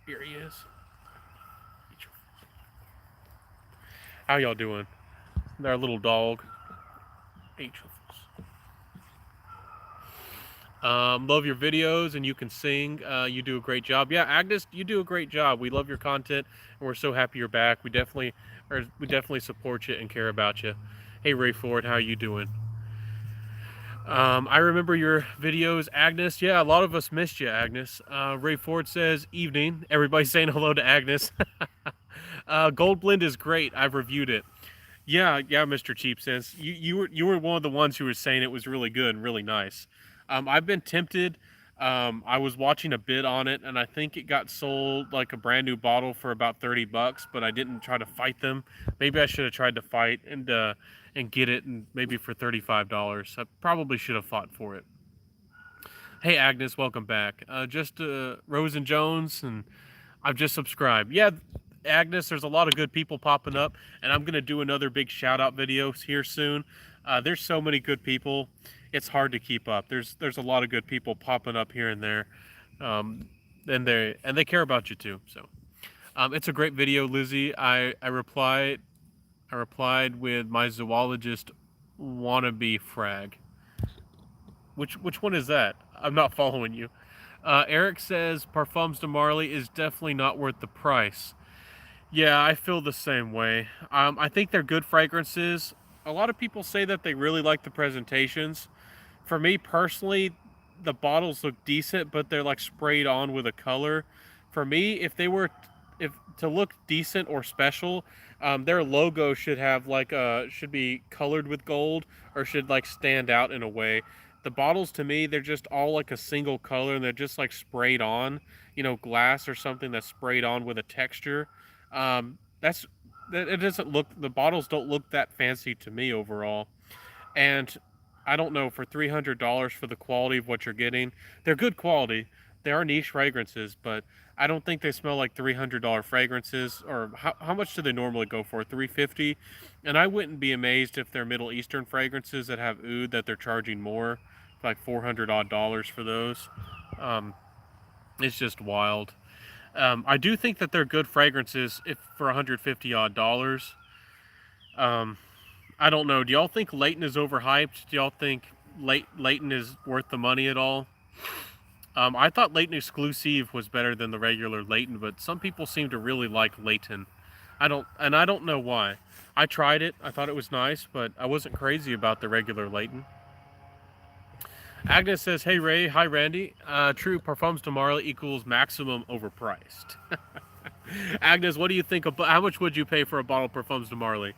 Here he is. How y'all doing? Our little dog. Hey, Truffles. Love your videos, and you can sing. You do a great job. Yeah, Agnes, you do a great job. We love your content, and we're so happy you're back. We definitely support you and care about you. Hey, Ray Ford, how you doing? I remember your videos, Agnes. Yeah, a lot of us missed you, Agnes. Ray Ford says, evening. Everybody's saying hello to Agnes. Gold Blend is great. I've reviewed it. Yeah, Mr. Cheap Sense. You were one of the ones who was saying it was really good and really nice. I've been tempted. I was watching a bid on it, and I think it got sold like a brand new bottle for about $30, but I didn't try to fight them. Maybe I should have tried to fight and get it, and maybe for $35. I probably should have fought for it. Hey Agnes, welcome back. Just Rose and Jones, and I've just subscribed. Yeah, Agnes, there's a lot of good people popping up, and I'm gonna do another big shout out video here soon. There's so many good people, it's hard to keep up. There's a lot of good people popping up here and there, and they care about you too. So it's a great video, Lizzie. I replied with my zoologist wannabe frag. Which one is that? I'm not following you. Eric says Parfums de Marly is definitely not worth the price. Yeah, I feel the same way. I think they're good fragrances. A lot of people say that they really like the presentations. For me personally, the bottles look decent, but they're like sprayed on with a color. For me, if to look decent or special, their logo should have should be colored with gold or should like stand out in a way. The bottles to me, they're just all like a single color and they're just like sprayed on, glass or something that's sprayed on with a texture. It doesn't look, the bottles don't look that fancy to me overall. And I don't know, for $300 for the quality of what you're getting, they're good quality. They are niche fragrances, but I don't think they smell like $300 fragrances. Or how much do they normally go for? $350. And I wouldn't be amazed if they're Middle Eastern fragrances that have oud that they're charging more, like $400 odd for those. It's just wild. I do think that they're good fragrances if for $150 odd. I don't know. Do y'all think Leighton is overhyped? Do y'all think Leighton is worth the money at all? I thought Leighton Exclusive was better than the regular Leighton, but some people seem to really like Leighton. I don't know why. I tried it. I thought it was nice, but I wasn't crazy about the regular Leighton. Agnes says, hey Ray, hi Randy. True, Parfums de Marly equals maximum overpriced. Agnes, what do you think? How much would you pay for a bottle of Parfums de Marly?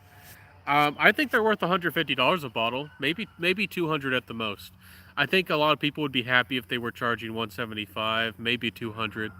I think they're worth $150 a bottle, maybe $200 at the most. I think a lot of people would be happy if they were charging 175, maybe 200.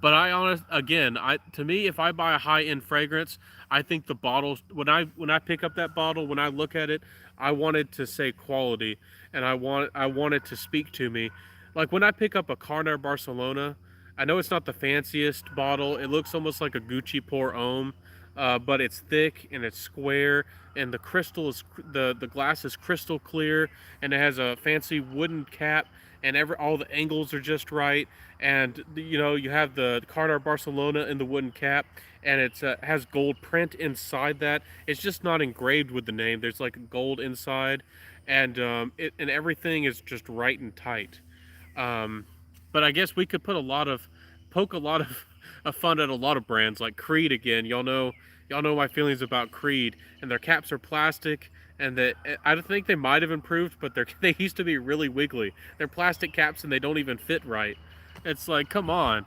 But I honest again, I to me, if I buy a high end fragrance, I think the bottles when I pick up that bottle, when I look at it, I want it to say quality, and I want it to speak to me. Like when I pick up a Carner Barcelona, I know it's not the fanciest bottle. It looks almost like a Gucci Pour Homme, but it's thick and it's square, and the crystal is the glass is crystal clear, and it has a fancy wooden cap, and all the angles are just right, and you have the Carter Barcelona in the wooden cap, and it has gold print inside that. It's just not engraved with the name. There's like gold inside, and and everything is just right and tight. Um, but I guess we could poke a lot of fun at a lot of brands like Creed again. Y'all know my feelings about Creed, and their caps are plastic, and that I think they might have improved, but they used to be really wiggly. They're plastic caps and they don't even fit right. It's like, come on.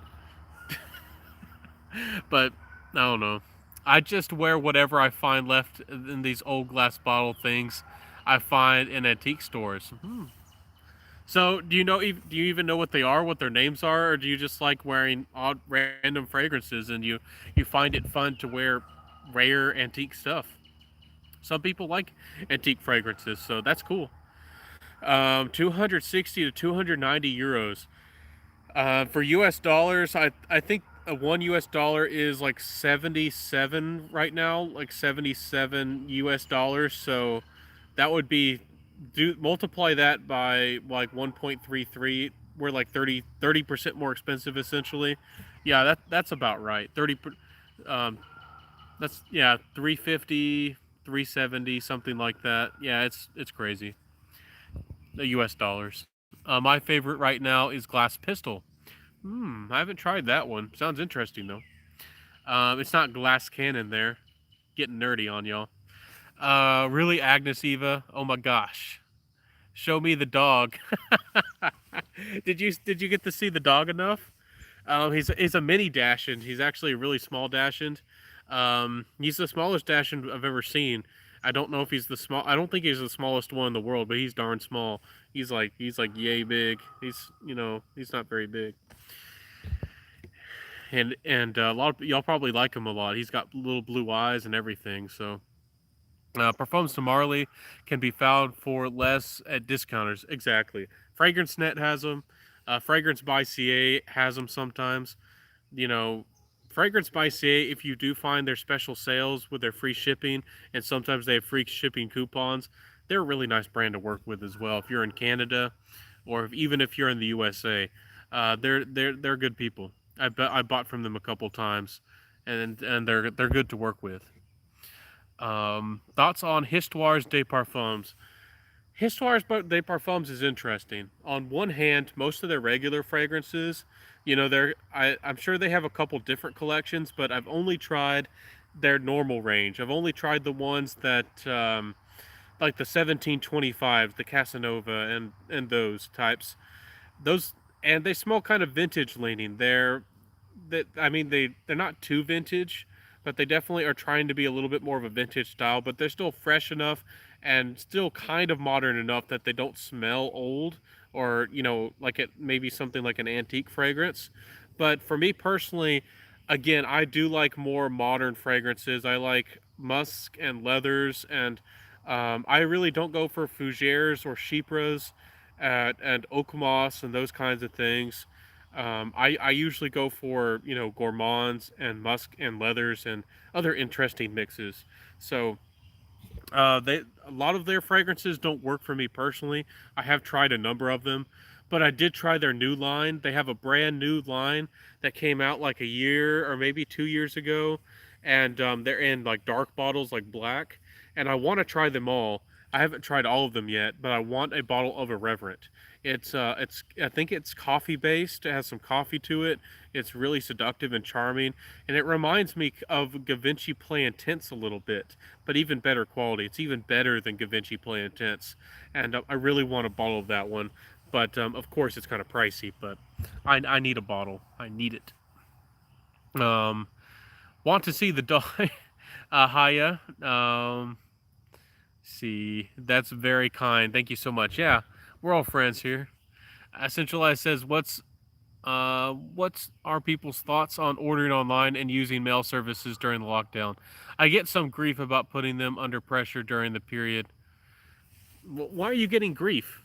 But I don't know. I just wear whatever I find left in these old glass bottle things I find in antique stores. So, do you even know what they are, what their names are, or do you just like wearing odd random fragrances and you find it fun to wear rare antique stuff? Some people like antique fragrances, so that's cool. 260 to 290 euros. For US dollars, I think a one US dollar is like 77 right now, like 77 US dollars. So that would be multiply that by like 1.33. We're like 30% more expensive essentially. Yeah, that's about right. Um, that's yeah, 350, 370, something like that. Yeah, it's crazy. The US dollars. My favorite right now is Glass Pistol. I haven't tried that one. Sounds interesting though. It's not glass cannon there. Getting nerdy on y'all. Really, Agnes Eva? Oh my gosh. Show me the dog. Did you get to see the dog enough? He's a mini Dachshund. He's actually a really small Dachshund. He's the smallest Dachshund I've ever seen. I don't know if he's the small. I don't think he's the smallest one in the world, but he's darn small. He's like yay big. He's not very big. And a lot of y'all probably like him a lot. He's got little blue eyes and everything. So, Parfums de Marley can be found for less at discounters. Exactly. Fragrance Net has them. Fragrance by CA has them sometimes. You know, Fragrance by CA, if you do find their special sales with their free shipping, and sometimes they have free shipping coupons, they're a really nice brand to work with as well. If you're in Canada, or even if you're in the USA, they're good people. I bought from them a couple times, and they're good to work with. Thoughts on Histoires des Parfums? Histoires des Parfums is interesting. On one hand, most of their regular fragrances, I'm sure they have a couple different collections, but I've only tried their normal range. I've only tried the ones that like the 1725, the Casanova, and those types. Those and they smell kind of vintage leaning. They're not too vintage, but they definitely are trying to be a little bit more of a vintage style, but they're still fresh enough and still kind of modern enough that they don't smell old, or like it maybe something like an antique fragrance. But for me personally, again, I do like more modern fragrances. I like musk and leathers, and I really don't go for fougères or chypres and oak moss and those kinds of things. I usually go for gourmands and musk and leathers and other interesting mixes. So they a lot of their fragrances don't work for me personally. I have tried a number of them, but I did try their new line. They have a brand new line that came out like a year or maybe 2 years ago, and they're in like dark bottles, like black. And I want to try them all. I haven't tried all of them yet, but I want a bottle of Irreverent. It's I think it's coffee based. It has some coffee to it. It's really seductive and charming, and it reminds me of Gavinci Play Intense a little bit, but even better quality. It's even better than Gavinci Play Intense, and I really want a bottle of that one. But of course, it's kind of pricey. But I need a bottle. I need it. Um, want to see the dog, Haya. See, that's very kind. Thank you so much. Yeah, We're all friends here. Centralized says, what's our people's thoughts on ordering online and using mail services during the lockdown? I get some grief about putting them under pressure during the period. Why are you getting grief?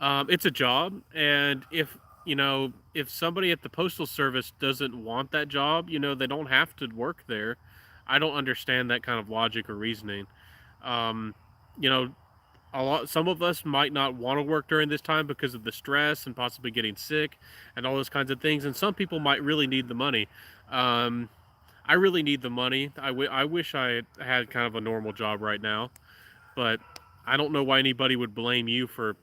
It's a job, and if somebody at the postal service doesn't want that job, they don't have to work there. I don't understand that kind of logic or reasoning. Um, you know, some of us might not want to work during this time because of the stress and possibly getting sick and all those kinds of things. And some people might really need the money. Um, I really need the money. I wish I had kind of a normal job right now, but I don't know why anybody would blame you for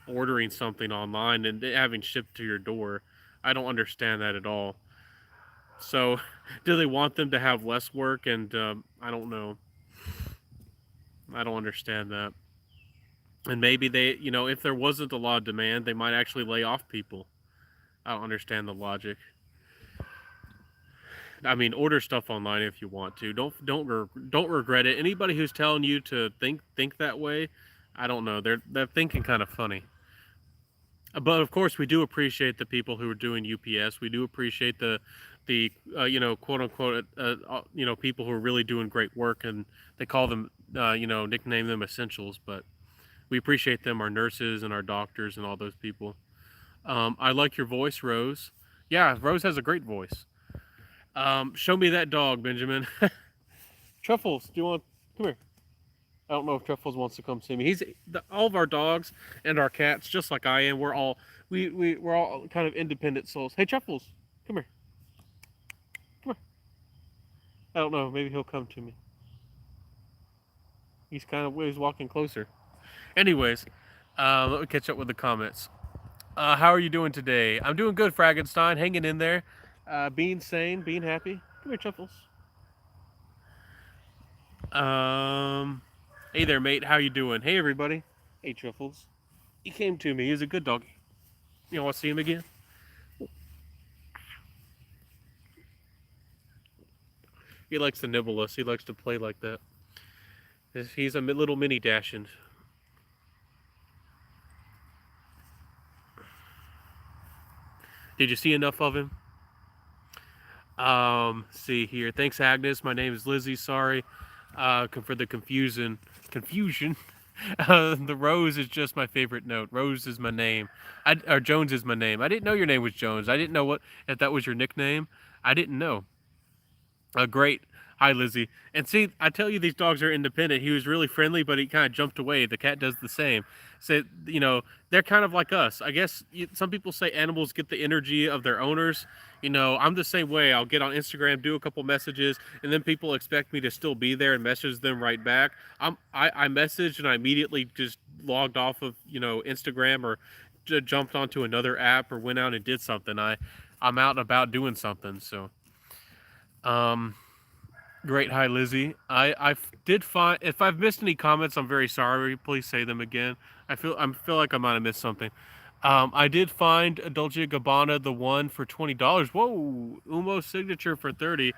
ordering something online and having shipped to your door. I don't understand that at all. So, do they want them to have less work? And I don't know. I don't understand that. And maybe they, if there wasn't a lot of demand, they might actually lay off people. I don't understand the logic. I mean, order stuff online if you want to. Don't regret it. Anybody who's telling you to think that way, I don't know. They're thinking kind of funny. But of course, we do appreciate the people who are doing UPS. We do appreciate the quote unquote people who are really doing great work, and they call them nickname them essentials. But we appreciate them, our nurses and our doctors and all those people. I like your voice, Rose. Yeah, Rose has a great voice. Show me that dog, Benjamin. Truffles, do you want? Come here. I don't know if Truffles wants to come see me. All of our dogs and our cats, just like I am. We're all kind of independent souls. Hey, Truffles, come here. Come here. I don't know. Maybe he'll come to me. He's walking closer. Anyways, let me catch up with the comments. How are you doing today? I'm doing good, Fragenstein. Hanging in there. Being sane, being happy. Come here, Truffles. Hey there, mate. How you doing? Hey, everybody. Hey, Truffles. He came to me. He's a good dog. You want to see him again? He likes to nibble us. He likes to play like that. He's a little mini Dachshund. Did you see enough of him? See here. Thanks, Agnes. My name is Lizzie. Sorry for the confusion. The Rose is just my favorite note. Rose is my name. Or Jones is my name. I didn't know your name was Jones. I didn't know if that was your nickname. I didn't know. Great. Hi, Lizzie. And see, I tell you, these dogs are independent. He was really friendly, but he kind of jumped away. The cat does the same. So, they're kind of like us. I guess some people say animals get the energy of their owners. I'm the same way. I'll get on Instagram, do a couple messages, and then people expect me to still be there and message them right back. I messaged and I immediately just logged off of, Instagram or jumped onto another app or went out and did something. I'm out and about doing something. So, great. Hi, Lizzie. I did find, if I've missed any comments, I'm very sorry. Please say them again. I feel like I might have missed something. I did find a Dolce & Gabbana, the one for $20. Whoa, Umo signature for $30,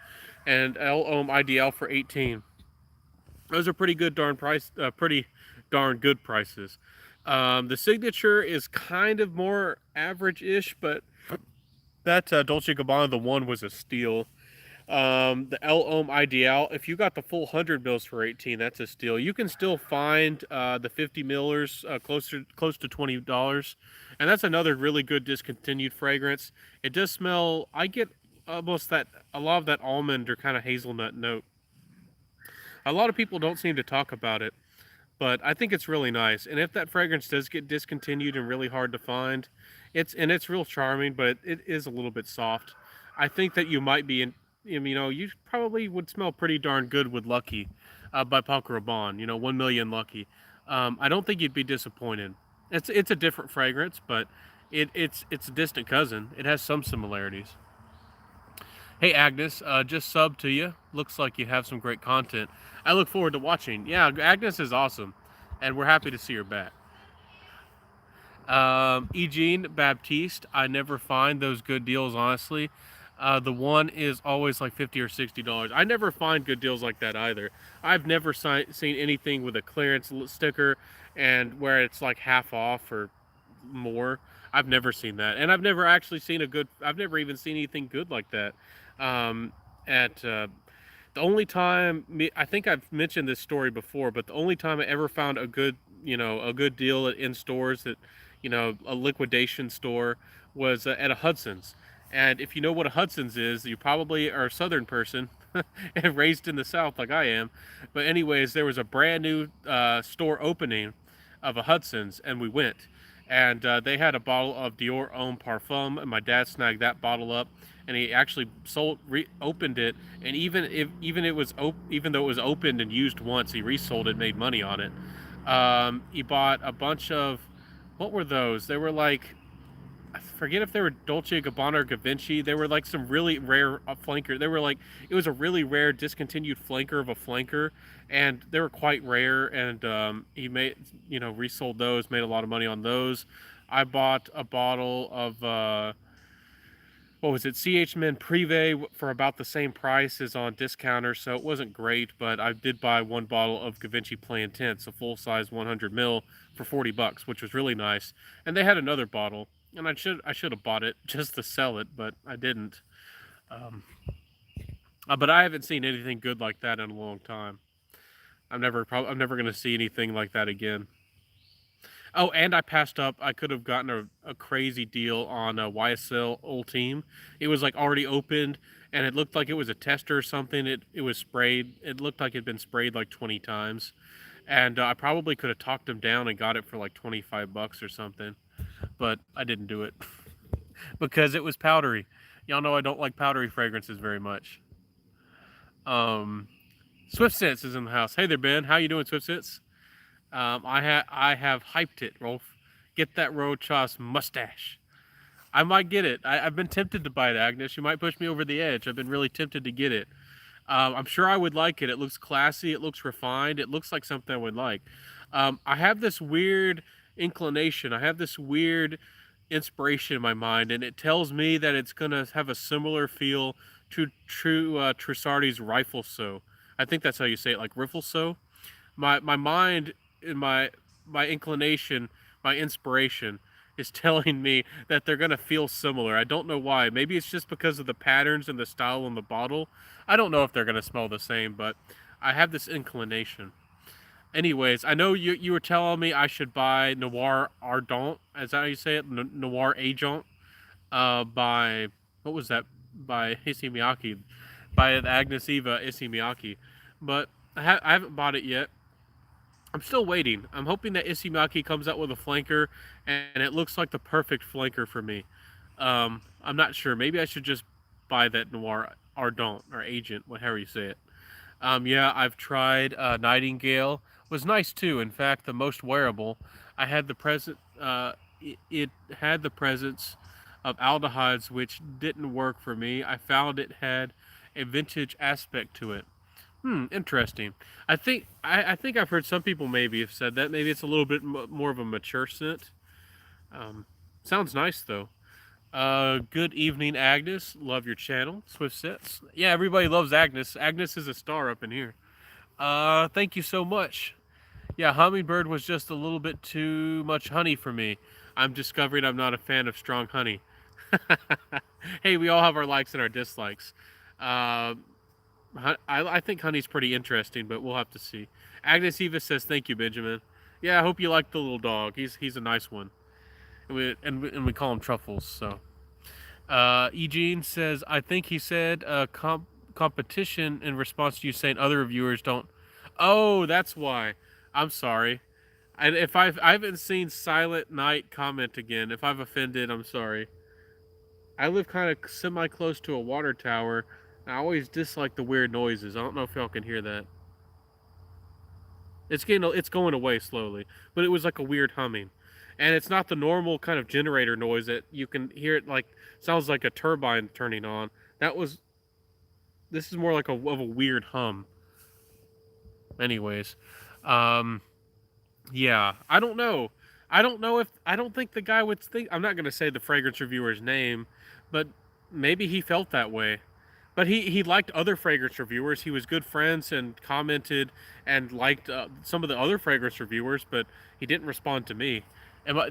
and El IDL for $18. Those are pretty good darn good prices. The signature is kind of more average-ish, but that Dolce & Gabbana, the one, was a steal. The El IDL, if you got the full 100 mils for 18, that's a steal. You can still find the 50 millers close to $20, and that's another really good discontinued fragrance. It does smell. I get a lot of that almond or kind of hazelnut note. A lot of people don't seem to talk about it, but I think it's really nice. And if that fragrance does get discontinued and really hard to find, it's real charming, but it is a little bit soft. I think that you might be you probably would smell pretty darn good with Lucky by Paco Rabanne, 1 million Lucky. I don't think you'd be disappointed. It's a different fragrance, but it's a distant cousin. It has some similarities. Hey, Agnes, just subbed to you. Looks like you have some great content. I look forward to watching. Yeah, Agnes is awesome, and we're happy to see her back. Eugene Baptiste, I never find those good deals, honestly. The one is always like $50 or $60. I never find good deals like that either. I've never seen anything with a clearance sticker and where it's like half off or more. I've never seen that, and I've never actually seen a good. I've never even seen anything good like that. Um, at The only time I think I've mentioned this story before, but the only time I ever found a good, a good deal in stores that, a liquidation store was at a Hudson's. And if you know what a Hudson's is, you probably are a Southern person and raised in the South like I am. But anyways, there was a brand new store opening of a Hudson's, and we went. And they had a bottle of Dior Homme Parfum, and my dad snagged that bottle up, and he actually opened it, and even though it was opened and used once, he resold it, made money on it. He bought a bunch of, what were those? They were like, I forget if they were Dolce & Gabbana or Givenchy. They were like some really rare flanker. They were like, it was a really rare discontinued flanker of a flanker, and they were quite rare. And he made, resold those, made a lot of money on those. I bought a bottle of what was it, CH Men Privé for about the same price as on Discounter, so it wasn't great, but I did buy one bottle of Givenchy Play Intense, a full size 100 ml for $40, which was really nice. And they had another bottle, and I should have bought it just to sell it, but I didn't. Um, but I haven't seen anything good like that in a long time. I'm never gonna see anything like that again. Oh, and I passed up. I could have gotten a crazy deal on a YSL Ultime. It was like already opened, and it looked like it was a tester or something. It was sprayed. It looked like it'd been sprayed like 20 times, and I probably could have talked them down and got it for like $25 or something, but I didn't do it because it was powdery. Y'all know I don't like powdery fragrances very much. Um, Swift Sense is in the house. Hey there, Ben. How you doing, Swift Sense? I have hyped it, Rolf. Get that Rochas mustache. I might get it. I've been tempted to buy it, Agnes. You might push me over the edge. I've been really tempted to get it. I'm sure I would like it. It looks classy. It looks refined. It looks like something I would like. I have this weird inclination. I have this weird inspiration in my mind, and it tells me that it's gonna have a similar feel to True Trussardi's Rifle So. I think that's how you say it, like Riffle So. My mind and my inclination, my inspiration is telling me that they're gonna feel similar. I don't know why. Maybe it's just because of the patterns and the style on the bottle. I don't know if they're gonna smell the same, but I have this inclination. Anyways, I know you were telling me I should buy Noir Ardent. Is that how you say it? Noir Agent. By what was that? By Issey Miyake, by Agnes Eva Issey Miyake. But I haven't bought it yet. I'm still waiting. I'm hoping that Isimaki comes out with a flanker, and it looks like the perfect flanker for me. I'm not sure. Maybe I should just buy that Noir Ardent or Agent, whatever you say it. Yeah, I've tried Nightingale. Was nice too. In fact, the most wearable. I had the present. It had the presence of aldehydes, which didn't work for me. I found it had a vintage aspect to it. Interesting. I think I've heard some people maybe have said that. Maybe it's a little bit more of a mature scent. Um, Sounds nice though. Good evening, Agnes. Love your channel, Swift Sets. Yeah, everybody loves Agnes. Agnes is a star up in here. Thank you so much. Yeah, hummingbird was just a little bit too much honey for me. I'm discovering I'm not a fan of strong honey. Hey, we all have our likes and our dislikes. Uh, I think honey's pretty interesting, but we'll have to see. Agnes Eva says, "Thank you, Benjamin." Yeah, I hope you like the little dog. He's a nice one, and we call him Truffles. So, Eugene says, "I think he said competition in response to you saying other reviewers don't." Oh, that's why. I'm sorry. And if I haven't seen Silent Night comment again, if I've offended, I'm sorry. I live kind of semi close to a water tower. I always dislike the weird noises. I don't know if y'all can hear that. It's going away slowly, but it was like a weird humming, and it's not the normal kind of generator noise that you can hear. It like sounds like a turbine turning on. That was This is more like a weird hum. Anyways, um, yeah, I don't know. I don't know if I don't think the guy would think. I'm not gonna say the fragrance reviewer's name, but maybe he felt that way. But he liked other fragrance reviewers. He was good friends and commented and liked some of the other fragrance reviewers, but he didn't respond to me.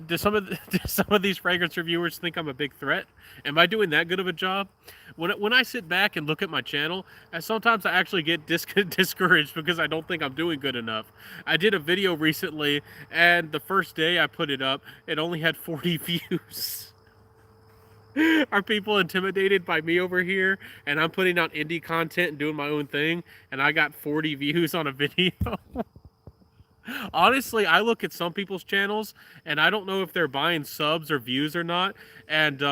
Do some of do some of these fragrance reviewers think I'm a big threat? Am I doing that good of a job? When I sit back and look at my channel, sometimes I actually get discouraged because I don't think I'm doing good enough. I did a video recently, and the first day I put it up, it only had 40 views. Are people intimidated by me over here and I'm putting out indie content and doing my own thing and I got 40 views on a video? Honestly, I look at some people's channels and I don't know if they're buying subs or views or not. And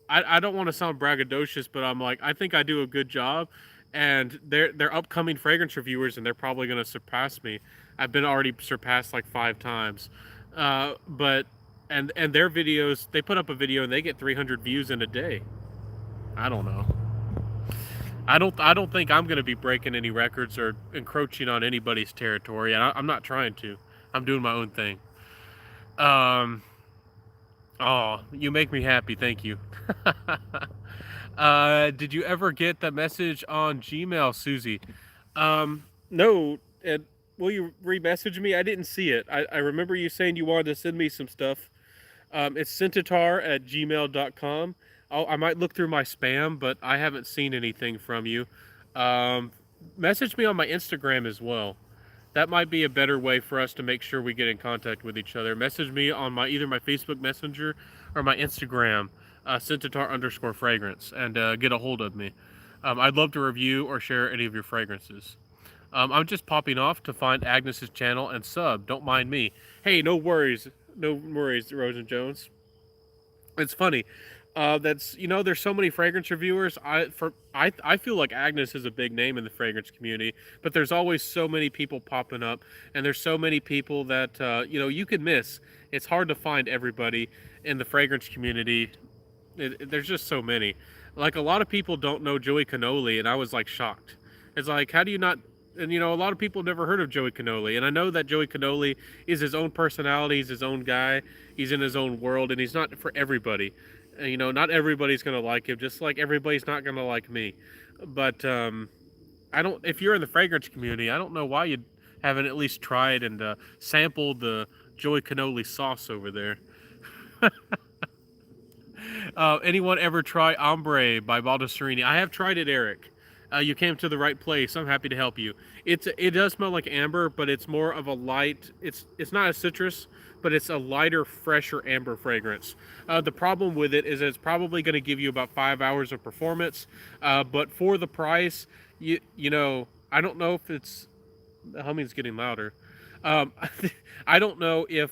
I don't want to sound braggadocious, but I'm like, I think I do a good job. And they're upcoming fragrance reviewers and they're probably going to surpass me. I've been already surpassed like 5 times. But and their videos, they put up a video and they get 300 views in a day. I don't know. I don't think I'm going to be breaking any records or encroaching on anybody's territory, and I'm not trying to. I'm doing my own thing. Oh, you make me happy. Thank you. Did you ever get the message on Gmail, Susie? No. And will you re-message me? I didn't see it. I remember you saying you wanted to send me some stuff. It's centaur@gmail.com. I might look through my spam, but I haven't seen anything from you. Message me on my Instagram as well. That might be a better way for us to make sure we get in contact with each other. Message me on either my Facebook Messenger or my Instagram, centaur_fragrance, and get a hold of me. I'd love to review or share any of your fragrances. I'm just popping off to find Agnes's channel and sub. Don't mind me. Hey, no worries. No worries, Rosen Jones. It's funny. There's so many fragrance reviewers. I feel like Agnes is a big name in the fragrance community, but there's always so many people popping up, and there's so many people that you could miss. It's hard to find everybody in the fragrance community. There's just so many. Like, a lot of people don't know Joey Cannoli, and I was like shocked. It's like, how do you not? And a lot of people never heard of Joey Cannoli, and I know that Joey Cannoli is his own personality, he's his own guy, he's in his own world, and he's not for everybody. Not everybody's gonna like him, just like everybody's not gonna like me. But I don't. If you're in the fragrance community, I don't know why you haven't at least tried and sampled the Joey Cannoli sauce over there. Anyone ever try Ombre by Baldessarini? I have tried it, Eric. You came to the right place. I'm happy to help you. It does smell like amber, but it's more of a light. It's not a citrus, but it's a lighter, fresher amber fragrance. The problem with it is it's probably going to give you about 5 hours of performance. But for the price, I don't know if it's. The humming's getting louder. I don't know if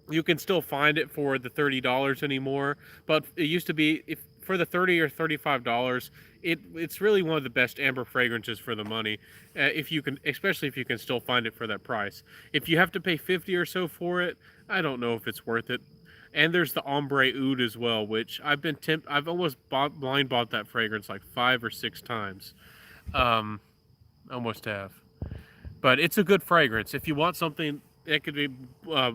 you can still find it for the $30 anymore, but it used to be for the $30 or $35. It's really one of the best amber fragrances for the money, if you can, especially if you can still find it for that price. If you have to pay 50 or so for it, I don't know if it's worth it. And there's the Ombre Oud as well, which I've almost blind bought that fragrance like 5 or 6 times. Almost have. But it's a good fragrance. If you want something that could be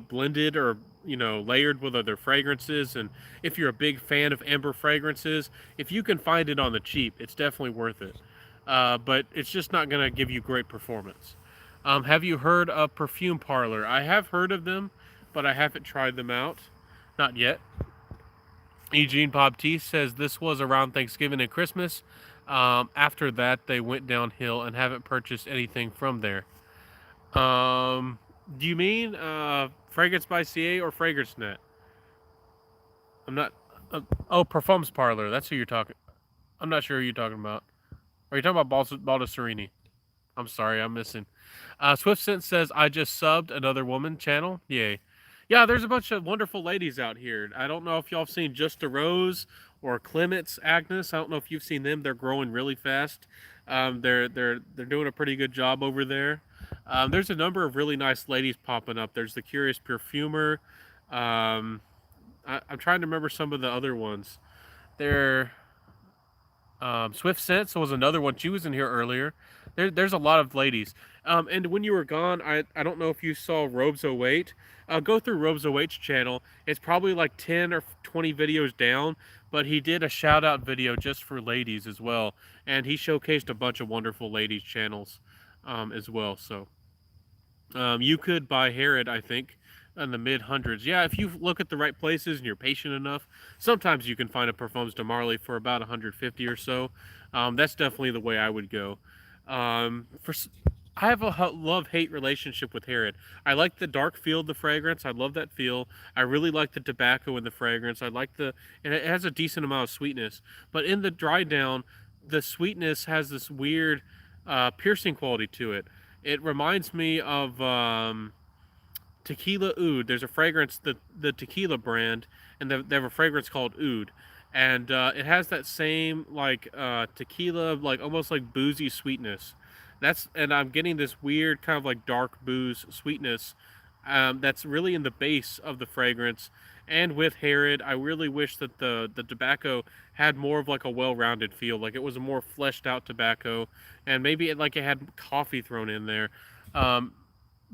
blended or layered with other fragrances, and if you're a big fan of amber fragrances, if you can find it on the cheap, it's definitely worth it. But it's just not going to give you great performance. Have you heard of Perfume Parlor? I have heard of them, but I haven't tried them out. Not yet. Eugene Baptiste says this was around Thanksgiving and Christmas. After that, they went downhill and haven't purchased anything from there. Do you mean Fragrance by CA or Fragrance Net? I'm not. Parfums Parlor. That's who you're talking. I'm not sure who you're talking about. Are you talking about Baldessarini? I'm sorry, I'm missing. Swift Sense says I just subbed another woman channel. Yay. Yeah, there's a bunch of wonderful ladies out here. I don't know if y'all have seen Just a Rose or Clement's Agnes. I don't know if you've seen them. They're growing really fast. They're doing a pretty good job over there. There's a number of really nice ladies popping up. There's the Curious Perfumer. I'm trying to remember some of the other ones. Swift Sense was another one. She was in here earlier. There's a lot of ladies. And when you were gone, I don't know if you saw Robes 08. Go through Robes 08's channel. It's probably like 10 or 20 videos down, but he did a shout out video just for ladies as well, and he showcased a bunch of wonderful ladies channels as well. So you could buy Herod, I think, in the mid hundreds. Yeah, if you look at the right places and you're patient enough, sometimes you can find a Parfums de Marly for about 150 or so. That's definitely the way I would go. For I have a love-hate relationship with Herod. I like the dark feel of the fragrance. I love that feel. I really like the tobacco in the fragrance. I like and it has a decent amount of sweetness. But in the dry down, the sweetness has this weird piercing quality to it. It reminds me of Tequila Oud. There's a fragrance, the tequila brand, and they have a fragrance called Oud, and it has that same like tequila, like almost like boozy sweetness. And I'm getting this weird kind of like dark booze sweetness that's really in the base of the fragrance. And with Herod, I really wish that the tobacco had more of like a well-rounded feel, like it was a more fleshed out tobacco, and maybe it had coffee thrown in there. Um,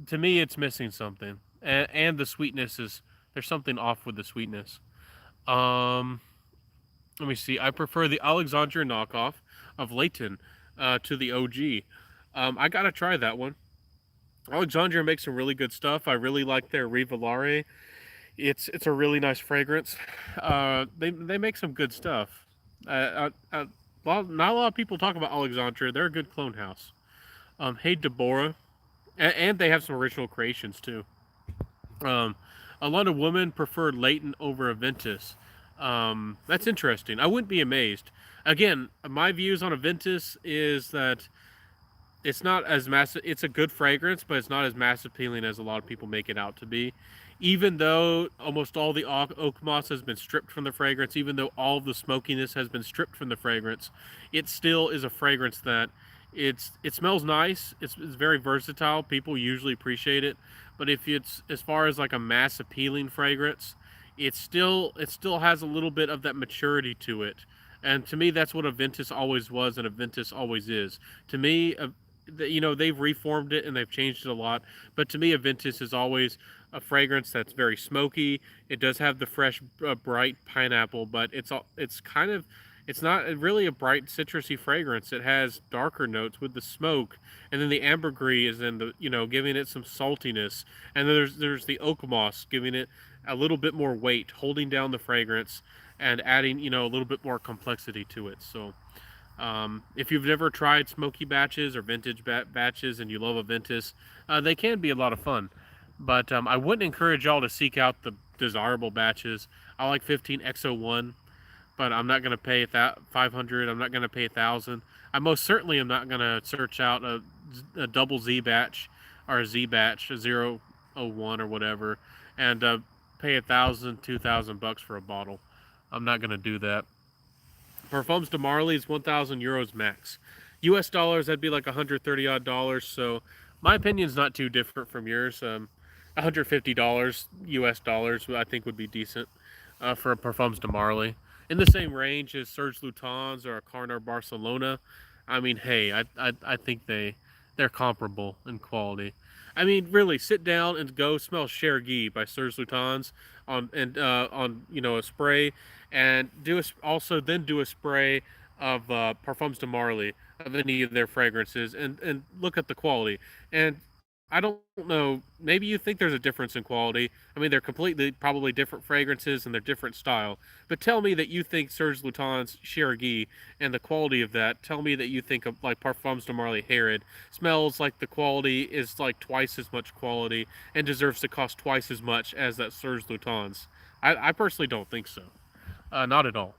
to me, it's missing something, and the sweetness is there's something off with the sweetness. Um, Let me see. I prefer the Alexandria knockoff of Leighton to the OG. I gotta try that one. Alexandria makes some really good stuff. I really like their Rivolare. It's a really nice fragrance. They make some good stuff. Not a lot of people talk about Alexandria. They're a good clone house. Hey Deborah, and they have some original creations too. Um, a lot of women prefer Leighton over Aventus. That's interesting. I wouldn't be amazed. Again, my views on Aventus is that it's not as massive. It's a good fragrance, but it's not as mass appealing as a lot of people make it out to be. Even though almost all the oak moss has been stripped from the fragrance, even though all of the smokiness has been stripped from the fragrance, it still is a fragrance that it smells nice. It's very versatile. People usually appreciate it, but if it's as far as like a mass appealing fragrance, it still has a little bit of that maturity to it. And to me, that's what Aventus always was, and Aventus always is. To me, they've reformed it and they've changed it a lot, but to me Aventus is always a fragrance that's very smoky. It does have the fresh bright pineapple, but it's not really a bright citrusy fragrance. It has darker notes with the smoke, and then the ambergris is in the giving it some saltiness, and then there's the oak moss giving it a little bit more weight, holding down the fragrance and adding a little bit more complexity to it. So if you've never tried smoky batches or vintage batches and you love Aventus, they can be a lot of fun. But I wouldn't encourage y'all to seek out the desirable batches. I like 15X01, but I'm not going to pay 500. I'm not going to pay 1,000. I most certainly am not going to search out a double Z batch or a Z batch, a 001 or whatever, and pay 1,000, 2,000 bucks for a bottle. I'm not going to do that. Parfums de Marly is 1,000 euros max. US dollars, that'd be like 130 odd dollars. So my opinion's not too different from yours. $150 US dollars, I think, would be decent for a Parfums de Marly. In the same range as Serge Lutens or a Carnar Barcelona. I mean, hey, I think they're comparable in quality. I mean, really, sit down and go smell Chergui by Serge Lutens on a spray, and also do a spray of Parfums de Marly of any of their fragrances, and look at the quality. And I don't know, maybe you think there's a difference in quality. I mean, they're completely probably different fragrances and they're different style. But tell me that you think Serge Lutens Chergui and the quality of that. Tell me that you think of like Parfums de Marly Herod smells like the quality is like twice as much quality and deserves to cost twice as much as that Serge Lutens. I personally don't think so. Not at all.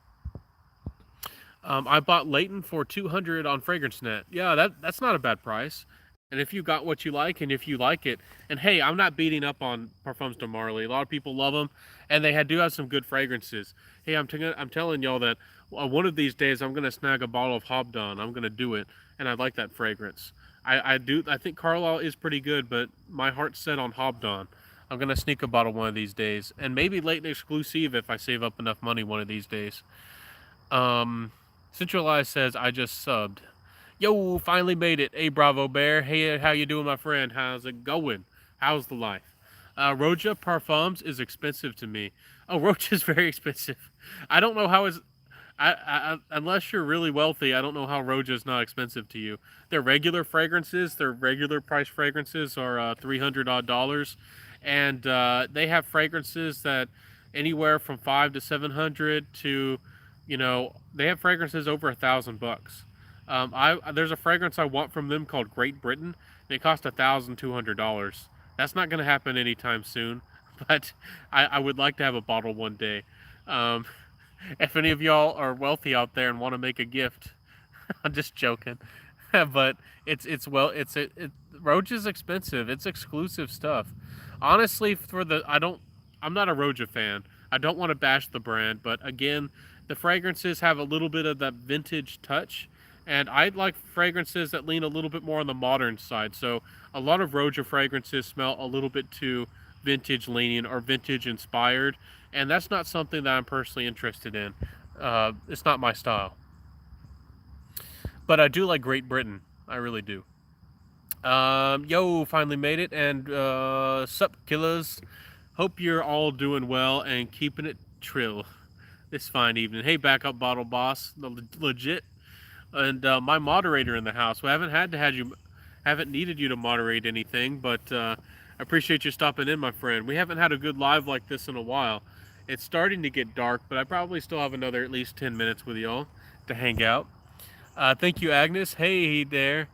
I bought Leighton for 200 on FragranceNet. Yeah, that's not a bad price. And if you got what you like, and if you like it, and hey, I'm not beating up on Parfums de Marly. A lot of people love them, and they do have some good fragrances. Hey, I'm telling y'all that one of these days I'm gonna snag a bottle of Hobdon. I'm gonna do it, and I like that fragrance. I think Carlisle is pretty good, but my heart's set on Hobdon. I'm gonna sneak a bottle one of these days, and maybe Leighton exclusive if I save up enough money one of these days. Centralized says I just subbed. Yo, finally made it. Hey, Bravo Bear. Hey, how you doing, my friend? How's it going? How's the life? Roja Parfums is expensive to me. Oh, Roja is very expensive. I don't know how is. Unless you're really wealthy, I don't know how Roja is not expensive to you. Their regular fragrances, their regular price fragrances are $300 odd, and they have fragrances that anywhere from 500 to 700 to, they have fragrances over $1,000. There's a fragrance I want from them called Great Britain. And it cost $1,200. That's not going to happen anytime soon, but I would like to have a bottle one day. Um, if any of y'all are wealthy out there and want to make a gift, I'm just joking. But it's well, Roach is expensive. It's exclusive stuff. Honestly, I'm not a Roja fan. I don't want to bash the brand, but again, the fragrances have a little bit of that vintage touch, and I like fragrances that lean a little bit more on the modern side. So a lot of Roja fragrances smell a little bit too vintage leaning or vintage inspired, and that's not something that I'm personally interested in. It's not my style. But I do like Great Britain. I really do. Yo, finally made it, and sup, killers. Hope you're all doing well and keeping it trill this fine evening. Hey, backup bottle boss, legit, and my moderator in the house. We haven't needed you to moderate anything, but I appreciate you stopping in, my friend. We haven't had a good live like this in a while. It's starting to get dark, but I probably still have another at least 10 minutes with y'all to hang out. Thank you, Agnes. Hey there.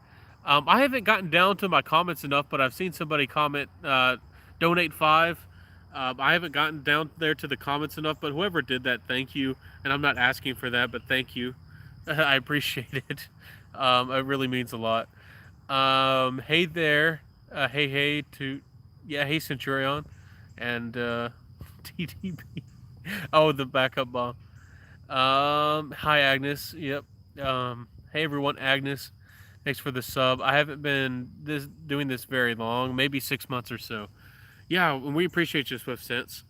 I haven't gotten down to my comments enough, but I've seen somebody comment, donate 5. I haven't gotten down there to the comments enough, but whoever did that, thank you. And I'm not asking for that, but thank you. I appreciate it. It really means a lot. Hey there. Hey Centurion. And, TTB. Oh, the backup bomb. Hi Agnes. Yep. Hey everyone, Agnes. Thanks for the sub. I haven't been doing this very long, maybe 6 months or so. Yeah, and we appreciate you, Swift Sense.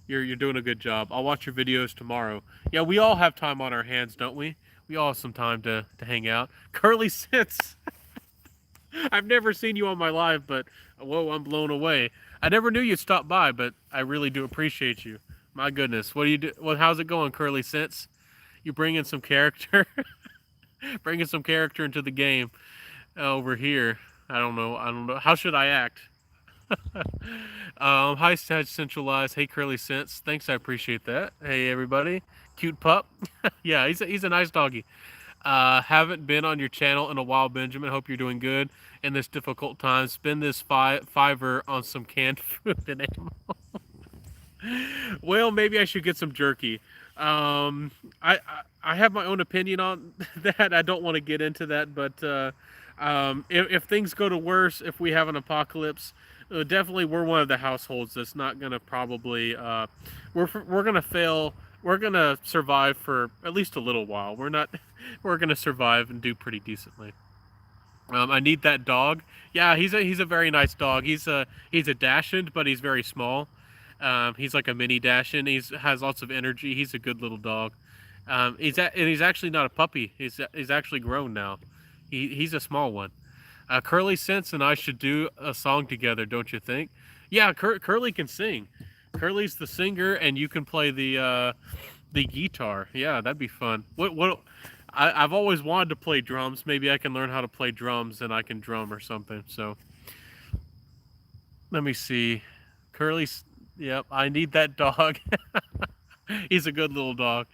You're doing a good job. I'll watch your videos tomorrow. Yeah, we all have time on our hands, don't we? We all have some time to hang out. Curly Sense. I've never seen you on my live, but whoa, I'm blown away. I never knew you'd stop by, but I really do appreciate you. My goodness, what do you do? Well, how's it going, Curly Sense? You bringing some character? Bringing some character into the game over here. I don't know. How should I act? Hi, Sag Centralized. Hey, Curly Sense. Thanks, I appreciate that. Hey, everybody. Cute pup. Yeah, he's a nice doggy. Haven't been on your channel in a while, Benjamin. Hope you're doing good in this difficult time. Spend this fiver on some canned food and ammo. Well, maybe I should get some jerky. I have my own opinion on that. I don't want to get into that, but if things go to worse, if we have an apocalypse, definitely we're one of the households that's not gonna probably we're gonna fail. We're gonna survive for at least a little while. We're gonna survive and do pretty decently. I need that dog. Yeah, he's a very nice dog. He's a Dachshund, but he's very small. He's like a mini Dachshund. Has lots of energy. He's a good little dog. He's actually not a puppy. He's actually grown now. He's a small one. Curly Sense and I should do a song together, don't you think? Yeah, Curly can sing. Curly's the singer, and you can play the guitar. Yeah, that'd be fun. I've always wanted to play drums. Maybe I can learn how to play drums, and I can drum or something. So let me see. Curly's. Yep, I need that dog. He's a good little dog.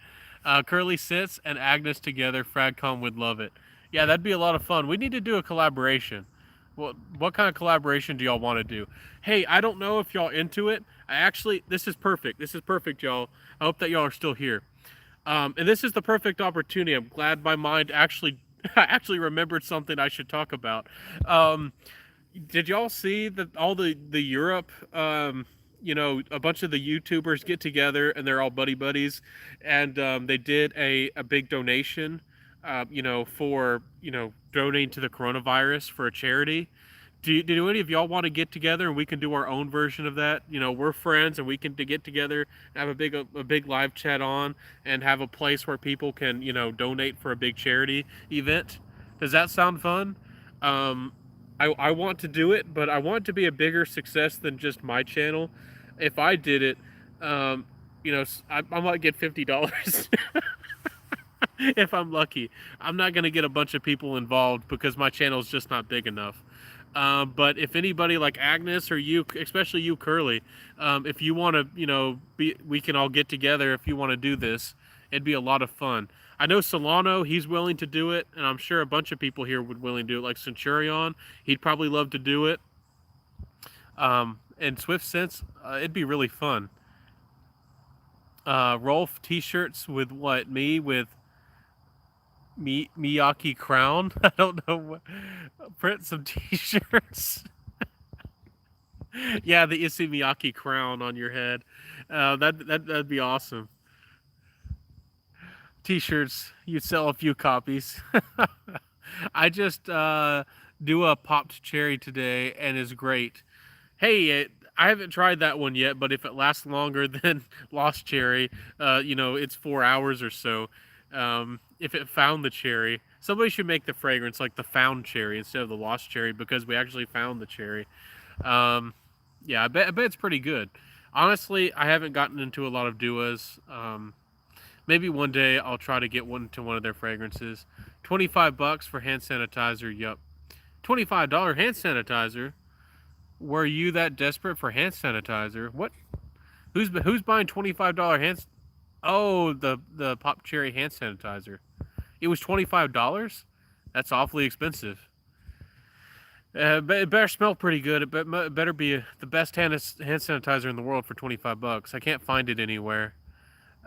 Curly Sits and Agnes together. Fragcom would love it. Yeah, that'd be a lot of fun. We need to do a collaboration. What kind of collaboration do y'all want to do? Hey, I don't know if y'all into it. This is perfect. This is perfect, y'all. I hope that y'all are still here. And this is the perfect opportunity. I'm glad my mind actually remembered something I should talk about. Did y'all see that all the Europe, a bunch of the YouTubers get together and they're all buddies, and they did a big donation, for donating to the coronavirus for a charity. Do any of y'all want to get together and we can do our own version of that? We're friends and we can get together and have a big live chat on and have a place where people can donate for a big charity event. Does that sound fun? I want to do it, but I want it to be a bigger success than just my channel. If I did it, um, I might get $50 if I'm lucky. I'm not gonna get a bunch of people involved because my channel is just not big enough. But if anybody like Agnes or you, especially you, Curly, if you want to, we can all get together. If you want to do this, it'd be a lot of fun. I know Solano, he's willing to do it, and I'm sure a bunch of people here would willing to do it. Like Centurion, he'd probably love to do it. And Swift Sense, it'd be really fun. Rolf t-shirts with what? Me with Miyaki crown. I don't know what. Print some t-shirts. Yeah, the Issey Miyaki crown on your head. That'd be awesome. T-shirts. You sell a few copies. I just do a popped cherry today, and is great. Hey, I haven't tried that one yet, but if it lasts longer than Lost Cherry, it's 4 hours or so. If it found the cherry, somebody should make the fragrance like the found cherry instead of the lost cherry because we actually found the cherry. Um, yeah, I bet it's pretty good. Honestly, I haven't gotten into a lot of duas. Maybe one day I'll try to get one to one of their fragrances. $25 for hand sanitizer. Yup. $25 hand sanitizer. Were you that desperate for hand sanitizer? What? Who's buying $25 hands? Oh, the pop cherry hand sanitizer. It was $25. That's awfully expensive. But it better smell pretty good. It better be the best hand sanitizer in the world for $25. I can't find it anywhere.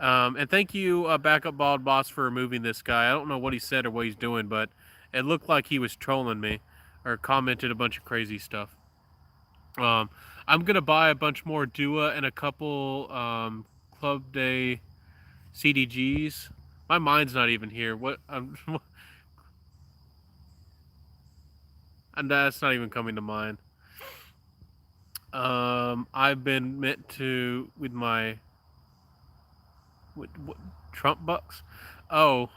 And thank you, Backup Bald Boss, for removing this guy. I don't know what he said or what he's doing, but it looked like he was trolling me or commented a bunch of crazy stuff. I'm gonna buy a bunch more Dua and a couple Club Day CDGs. My mind's not even here. What? And that's not even coming to mind. I've been meant to with my what Trump bucks. Oh,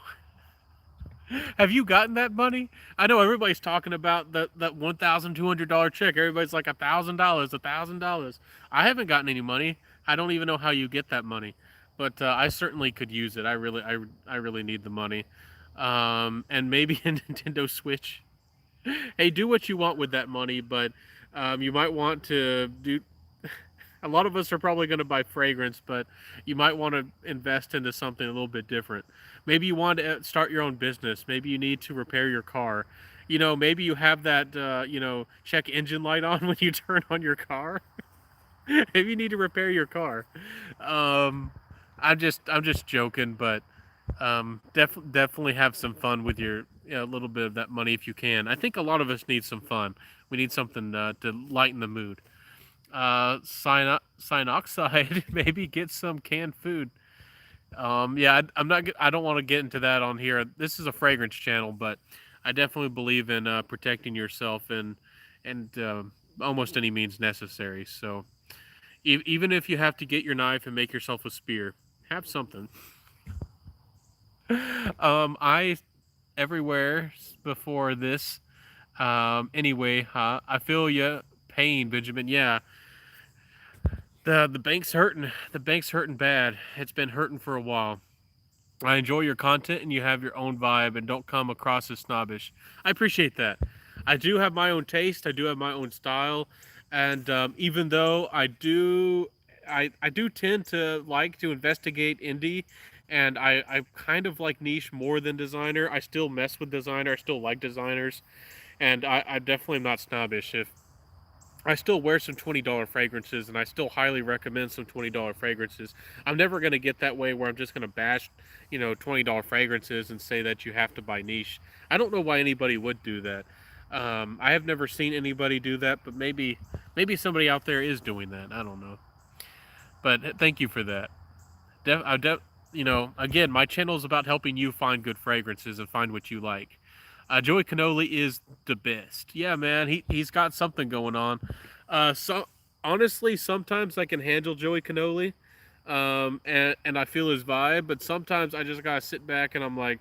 have you gotten that money? I know everybody's talking about that $1,200 check. Everybody's like $1,000, $1,000. I haven't gotten any money. I don't even know how you get that money, but I certainly could use it. I really need the money, and maybe a Nintendo Switch. Hey, do what you want with that money, but you might want to do. A lot of us are probably going to buy fragrance, but you might want to invest into something a little bit different. Maybe you want to start your own business. Maybe you need to repair your car. Maybe you have that, check engine light on when you turn on your car. Maybe you need to repair your car. I'm just joking, but definitely have some fun with your a little bit of that money if you can. I think a lot of us need some fun. We need something to lighten the mood. Cyanoxide. Maybe get some canned food. Yeah, I'm not. I don't want to get into that on here. This is a fragrance channel, but I definitely believe in protecting yourself and almost any means necessary. So even if you have to get your knife and make yourself a spear, have something. I everywhere before this. Anyway, I feel you pain, Benjamin. Yeah, the bank's hurting. The bank's hurting bad. It's been hurting for a while. I enjoy your content and you have your own vibe and don't come across as snobbish. I appreciate that. I do have my own taste. I do have my own style, and even though I do tend to like to investigate indie, and I kind of like niche more than designer. I still mess with designer. I still like designers, and I definitely am not snobbish. If I still wear some $20 fragrances, and I still highly recommend some $20 fragrances. I'm never going to get that way where I'm just going to bash, $20 fragrances and say that you have to buy niche. I don't know why anybody would do that. I have never seen anybody do that, but maybe somebody out there is doing that. I don't know. But thank you for that. Again, my channel is about helping you find good fragrances and find what you like. Joey Cannoli is the best. Yeah, man, he's got something going on. So honestly, sometimes I can handle Joey Cannoli, and I feel his vibe. But sometimes I just gotta sit back and I'm like,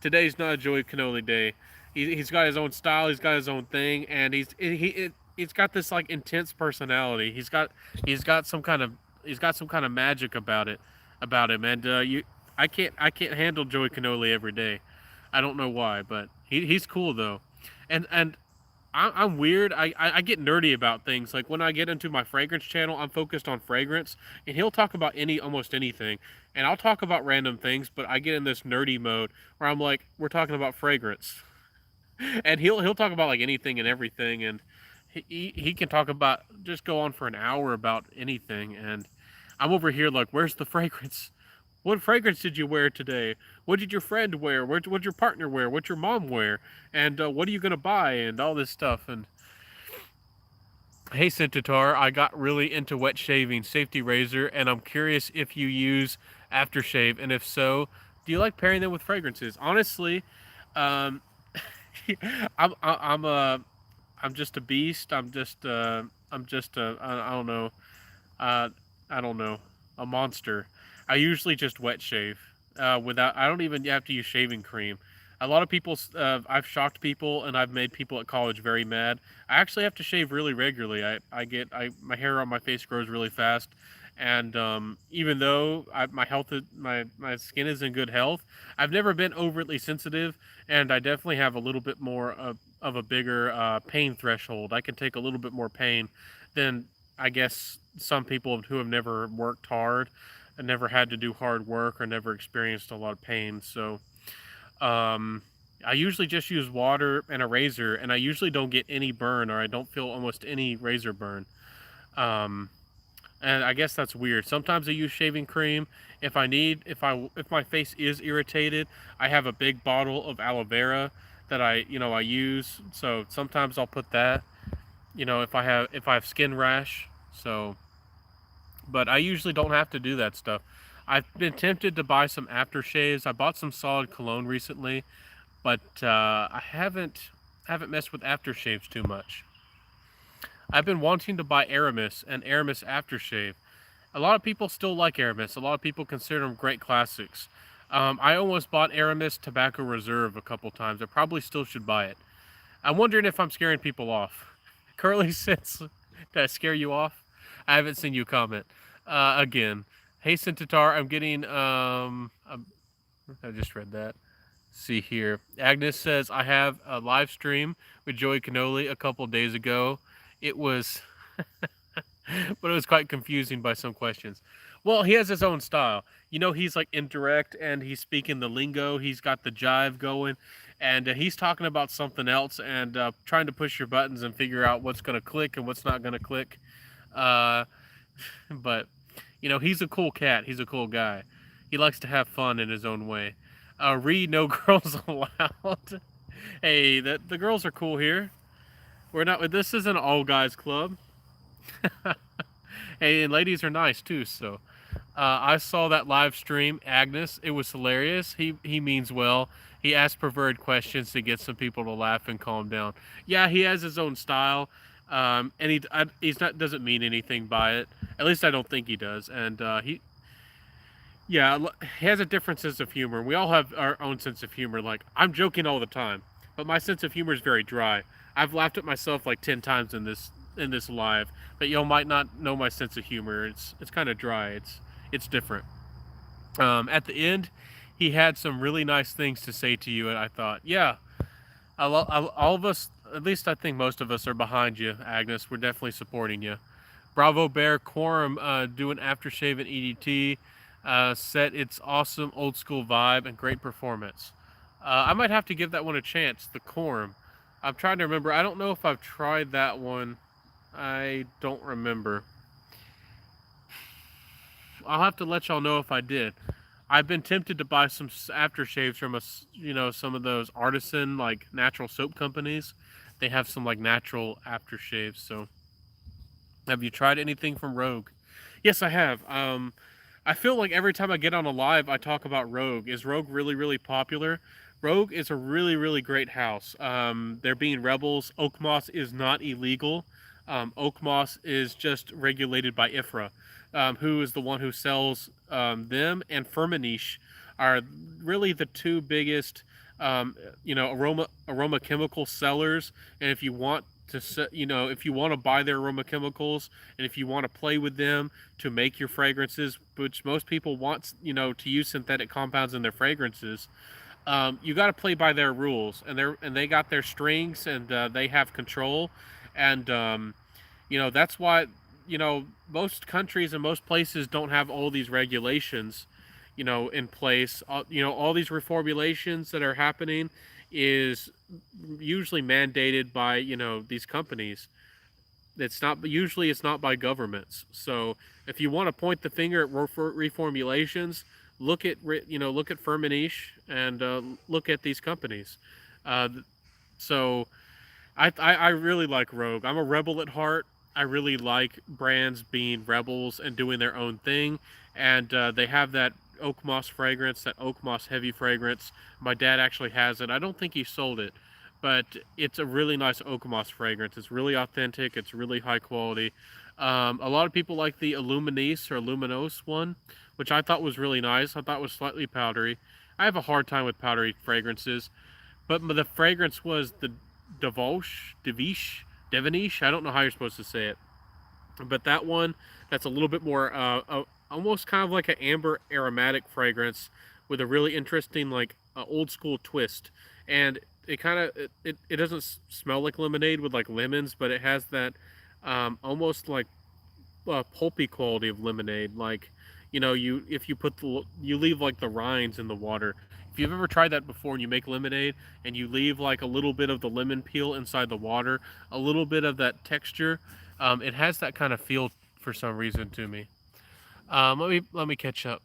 today's not a Joey Cannoli day. He's got his own style. He's got his own thing, and he's got this like intense personality. He's got some kind of he's got some kind of magic about him. And I can't handle Joey Cannoli every day. I don't know why, but he's cool though. And I'm weird. I get nerdy about things. Like when I get into my fragrance channel, I'm focused on fragrance, and he'll talk about almost anything, and I'll talk about random things. But I get in this nerdy mode where I'm like, we're talking about fragrance, and he'll talk about like anything and everything, and he can talk about just go on for an hour about anything, and I'm over here like, where's the fragrance? What fragrance did you wear today? What did your friend wear? What'd your partner wear? What'd your mom wear? And what are you gonna buy? And all this stuff. And hey, Centaur, I got really into wet shaving safety razor, and I'm curious if you use aftershave, and if so, do you like pairing them with fragrances? Honestly, um, I'm I'm just a beast. I'm just a I don't know uh, I don't know, a monster. I usually just wet shave. Without, I don't even have to use shaving cream. A lot of people, I've shocked people and I've made people at college very mad. I actually have to shave really regularly. My hair on my face grows really fast, and even though my health, my skin is in good health, I've never been overtly sensitive, and I definitely have a little bit more of a bigger pain threshold. I can take a little bit more pain than I guess some people who have never worked hard and never had to do hard work or never experienced a lot of pain. So um, I usually just use water and a razor, and I usually don't get any burn, or I don't feel almost any razor burn. Um, and I guess that's weird. Sometimes I use shaving cream if I need if my face is irritated. I have a big bottle of aloe vera that I use. So sometimes I'll put that. If I have skin rash. So, but I usually don't have to do that stuff. I've been tempted to buy some aftershaves. I bought some solid cologne recently, but I haven't messed with aftershaves too much. I've been wanting to buy Aramis and Aramis aftershave. A lot of people still like Aramis. A lot of people consider them great classics. I almost bought Aramis Tobacco Reserve a couple times. I probably still should buy it. I'm wondering if I'm scaring people off. Curly says, did I scare you off? I haven't seen you comment. Again. Hey, Centaur, I'm getting, I just read that. See here. Agnes says, I have a live stream with Joey Cannoli a couple days ago. It was, but it was quite confusing by some questions. Well, he has his own style. He's like indirect and he's speaking the lingo. He's got the jive going, and he's talking about something else and trying to push your buttons and figure out what's going to click and what's not going to click. Uh, but he's a cool cat. He's a cool guy. He likes to have fun in his own way. Read no girls allowed. Hey, the girls are cool here. We're not. This is an all guys club. Hey, and ladies are nice too. So, I saw that live stream, Agnes. It was hilarious. He means well. He asks perverted questions to get some people to laugh and calm down. Yeah, he has his own style, and he's not doesn't mean anything by it. At least I don't think he does. And yeah, he has a different sense of humor. We all have our own sense of humor. Like, I'm joking all the time, but my sense of humor is very dry. I've laughed at myself like 10 times in this live, but y'all might not know my sense of humor. It's kind of dry. It's different. At the end, he had some really nice things to say to you, and I thought, yeah, all of us, at least I think most of us, are behind you, Agnes. We're definitely supporting you. Bravo Bear Quorum doing aftershave and EDT. Set its awesome old school vibe and great performance. I might have to give that one a chance, the Quorum. I'm trying to remember. I don't know if I've tried that one. I don't remember. I'll have to let y'all know if I did. I've been tempted to buy some aftershaves from some of those artisan like natural soap companies. They have some like natural aftershaves. So, have you tried anything from Rogue? Yes, I have. I feel like every time I get on a live, I talk about Rogue. Is Rogue really, really popular? Rogue is a really, really great house. They're being rebels. Oak Moss is not illegal. Oak Moss is just regulated by IFRA, who is the one who sells them, and Firmenich are really the two biggest aroma chemical sellers, and if you want if you want to buy their aroma chemicals, and if you want to play with them to make your fragrances, which most people want, to use synthetic compounds in their fragrances, you got to play by their rules, and they got their strings, and they have control, and that's why most countries and most places don't have all these regulations, in place. All these reformulations that are happening is usually mandated by these companies. It's not by governments. So if you want to point the finger at reformulations, look at Firmenich, and look at these companies. Uh, so I really like Rogue. I'm a rebel at heart. I really like brands being rebels and doing their own thing, and they have that oak moss fragrance, that oak moss heavy fragrance. My dad actually has it. I don't think he sold it, but it's a really nice oak moss fragrance. It's really authentic. It's really high quality. A lot of people like the Illuminise or Luminose one, which I thought was really nice. I thought it was slightly powdery. I have a hard time with powdery fragrances, but the fragrance was the Devonish. I don't know how you're supposed to say it, but that one, that's a little bit more, almost kind of like an amber aromatic fragrance with a really interesting, like, old school twist. And it kind of it doesn't smell like lemonade with like lemons, but it has that almost like pulpy quality of lemonade. Like, if you leave like the rinds in the water. If you've ever tried that before and you make lemonade and you leave like a little bit of the lemon peel inside the water, a little bit of that texture, it has that kind of feel for some reason to me. Let me catch up.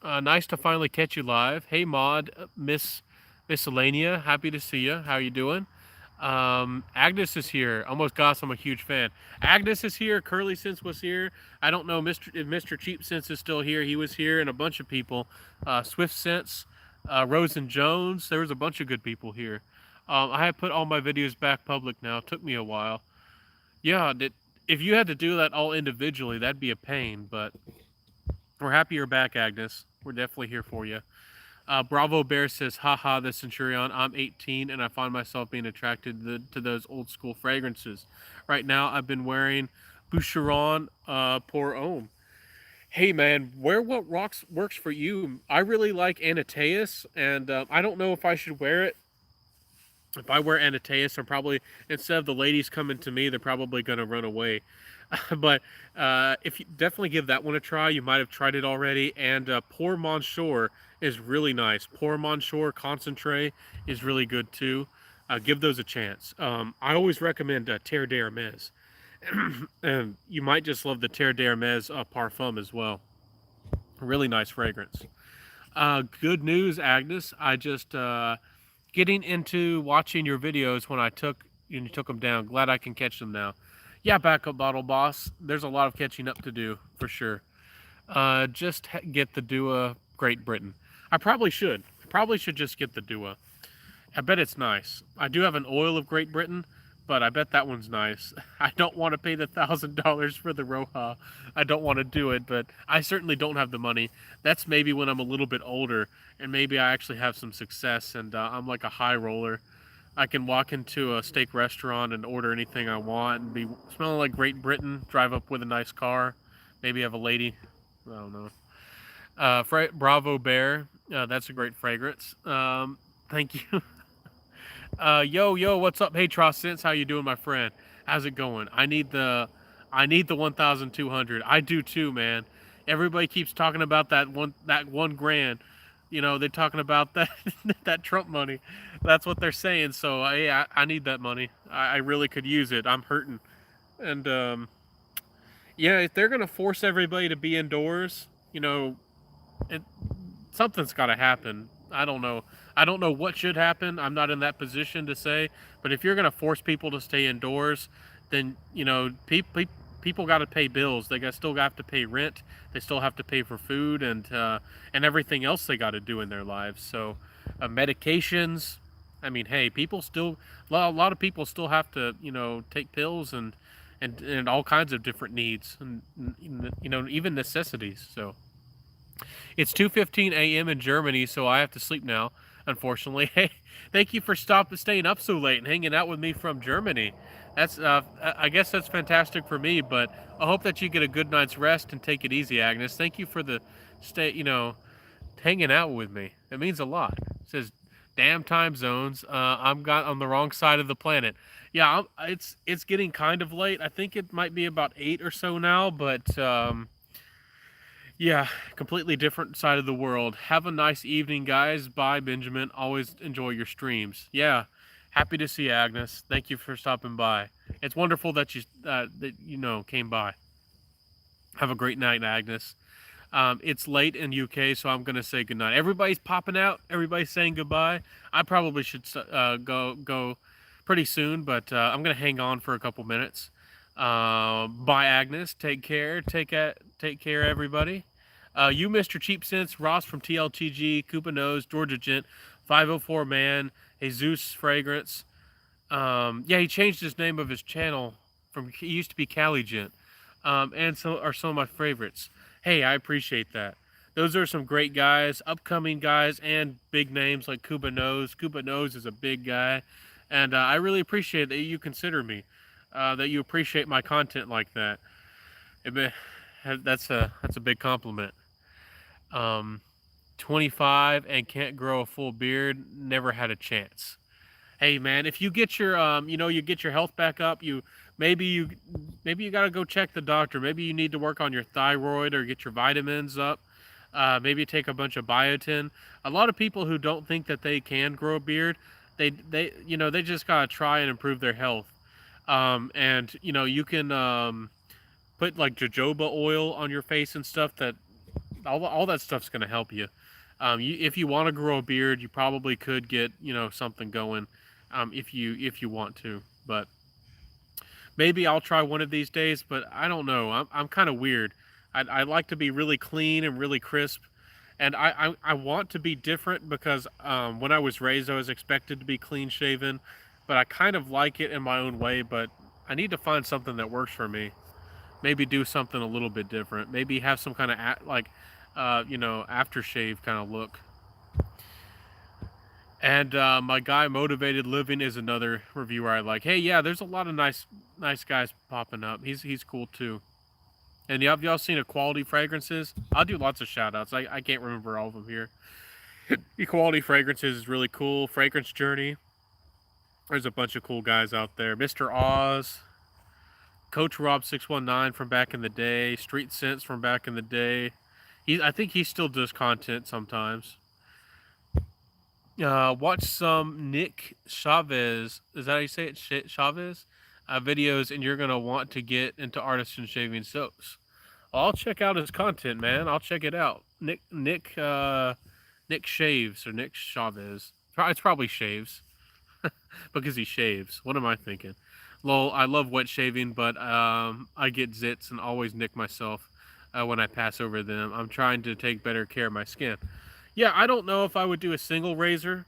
Nice to finally catch you live. Hey, Maud, Miscellanea, happy to see you. How you doing? Agnes is here. Almost gosh, I'm a huge fan. Agnes is here. Curly Sense was here. I don't know if Mr. Cheap Sense is still here. He was here, and a bunch of people. Swift Sense, Rose and Jones. There was a bunch of good people here. I have put all my videos back public now. It took me a while. Yeah, if you had to do that all individually, that'd be a pain, but we're happy you're back, Agnes. We're definitely here for you. Bravo Bear says, haha, the Centurion. I'm 18 and I find myself being attracted to those old school fragrances. Right now, I've been wearing Boucheron Pour Homme. Hey man, wear what works for you. I really like Anateus, and I don't know if I should wear it. If I wear Anateus, I'm probably, instead of the ladies coming to me, they're probably going to run away. But if you definitely give that one a try, you might have tried it already. And Pour Monsieur is really nice. Pour Monsieur Concentrate is really good too. Give those a chance. I always recommend Terre d'Hermès. And you might just love the Terre d'Hermès Parfum as well. Really nice fragrance. Good news, Agnes. I just getting into watching your videos when you took them down. Glad I can catch them now. Yeah, Backup Bottle Boss. There's a lot of catching up to do for sure. Just get the Dua Great Britain. I probably should. Just get the Dua. I bet it's nice. I do have an oil of Great Britain, but I bet that one's nice. I don't want to pay the $1,000 for the Roja. I don't want to do it, but I certainly don't have the money. That's maybe when I'm a little bit older, and maybe I actually have some success, and I'm like a high roller. I can walk into a steak restaurant and order anything I want and be smelling like Great Britain, drive up with a nice car, maybe have a lady. I don't know. Bravo Bear, that's a great fragrance. Thank you. Yo, what's up? Hey, Sense, how you doing, my friend? How's it going? I need the 1,200. I do too, man. Everybody keeps talking about that one grand. They're talking about that that Trump money. That's what they're saying. So I need that money. I really could use it. I'm hurting. And yeah, if they're gonna force everybody to be indoors, something's got to happen. I don't know. I don't know what should happen. I'm not in that position to say. But if you're gonna force people to stay indoors, then people got to pay bills. They still have to pay rent. They still have to pay for food and everything else they got to do in their lives. So medications. I mean, hey, a lot of people still have to take pills and all kinds of different needs and even necessities. So it's 2:15 a.m. in Germany, so I have to sleep now. unfortunately. Hey, thank you for staying up so late and hanging out with me from Germany. That's I guess that's fantastic for me, but I hope that you get a good night's rest and take it easy, Agnes. Thank you for the hanging out with me. It means a lot. It says, "Damn time zones. I'm got on the wrong side of the planet." Yeah, it's getting kind of late. I think it might be about 8 or so now, but yeah, completely different side of the world. Have a nice evening, guys. Bye, Benjamin. Always enjoy your streams. Yeah, happy to see you, Agnes. Thank you for stopping by. It's wonderful that you came by. Have a great night, Agnes. It's late in UK, so I'm gonna say goodnight. Everybody's popping out. Everybody's saying goodbye. I probably should go pretty soon, but I'm gonna hang on for a couple minutes. Bye, Agnes. Take care. Take care, everybody. You, Mr. Cheap Sense, Ross from TLTG, Koopa Nose, Georgia Gent, 504 Man, Jesus Fragrance. Yeah, he changed his name of his channel from he used to be Cali Gent. And so are some of my favorites. Hey, I appreciate that. Those are some great guys, upcoming guys, and big names like Koopa Nose. Koopa Nose is a big guy, and I really appreciate that you consider me, that you appreciate my content like that. That's a big compliment. 25 and can't grow a full beard. Never had a chance. Hey man, if you get your you get your health back up, maybe you got to go check the doctor. Maybe you need to work on your thyroid or get your vitamins up. Maybe take a bunch of biotin. A lot of people who don't think that they can grow a beard, they just got to try and improve their health. And you can put like jojoba oil on your face and stuff. That all that stuff's going to help you. If you want to grow a beard, you probably could get something going. If you want to, but maybe I'll try one of these days. But I don't know. I'm kind of weird. I like to be really clean and really crisp, and I want to be different because when I was raised, I was expected to be clean shaven, but I kind of like it in my own way. But I need to find something that works for me. Maybe do something a little bit different. Maybe have some kind of aftershave kind of look. And my guy Motivated Living is another reviewer I like. Hey, yeah, there's a lot of nice guys popping up. He's cool too. And have y'all seen Equality Fragrances? I'll do lots of shout outs. I can't remember all of them here. Equality Fragrances is really cool. Fragrance Journey. There's a bunch of cool guys out there. Mr. Oz. Coach Rob 619 from back in the day. Street Sense from back in the day. I think he still does content sometimes. Watch some Nick Chavez. Is that how you say it? Chavez? Videos, and you're gonna want to get into artisan shaving soaps. I'll check out his content, man. I'll check it out. Nick Shaves or Nick Chavez. It's probably Shaves because he shaves. What am I thinking? Lol. I love wet shaving, but I get zits and always nick myself when I pass over them. I'm trying to take better care of my skin. Yeah, I don't know if I would do a single razor.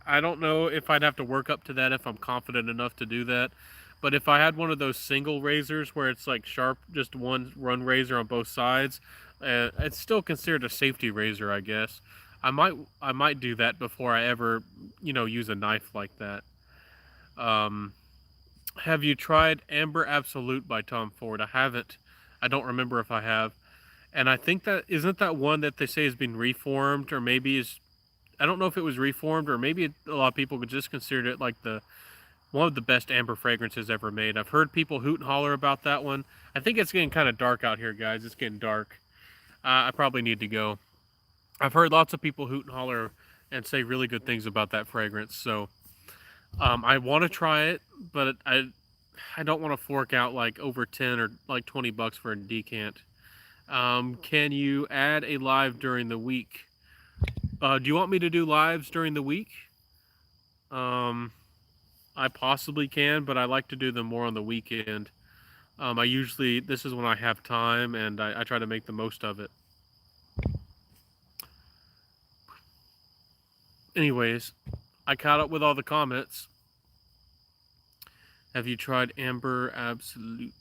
I don't know if I'd have to work up to that if I'm confident enough to do that. But if I had one of those single razors where it's like sharp, just one razor on both sides, it's still considered a safety razor, I guess. I might do that before I ever, use a knife like that. Have you tried Amber Absolute by Tom Ford? I haven't. I don't remember if I have. And I think that isn't that one that they say has been reformed, or maybe I don't know if it was reformed, or maybe a lot of people could just consider it like one of the best amber fragrances ever made. I've heard people hoot and holler about that one. I think it's getting kind of dark out here, guys. It's getting dark. I probably need to go. I've heard lots of people hoot and holler and say really good things about that fragrance. So I want to try it, but I don't want to fork out like over 10 or like $20 for a decant. Can you add a live during the week? Do you want me to do lives during the week? I possibly can, but I like to do them more on the weekend. This is when I have time, and I try to make the most of it. Anyways, I caught up with all the comments. Have you tried Amber Absolute?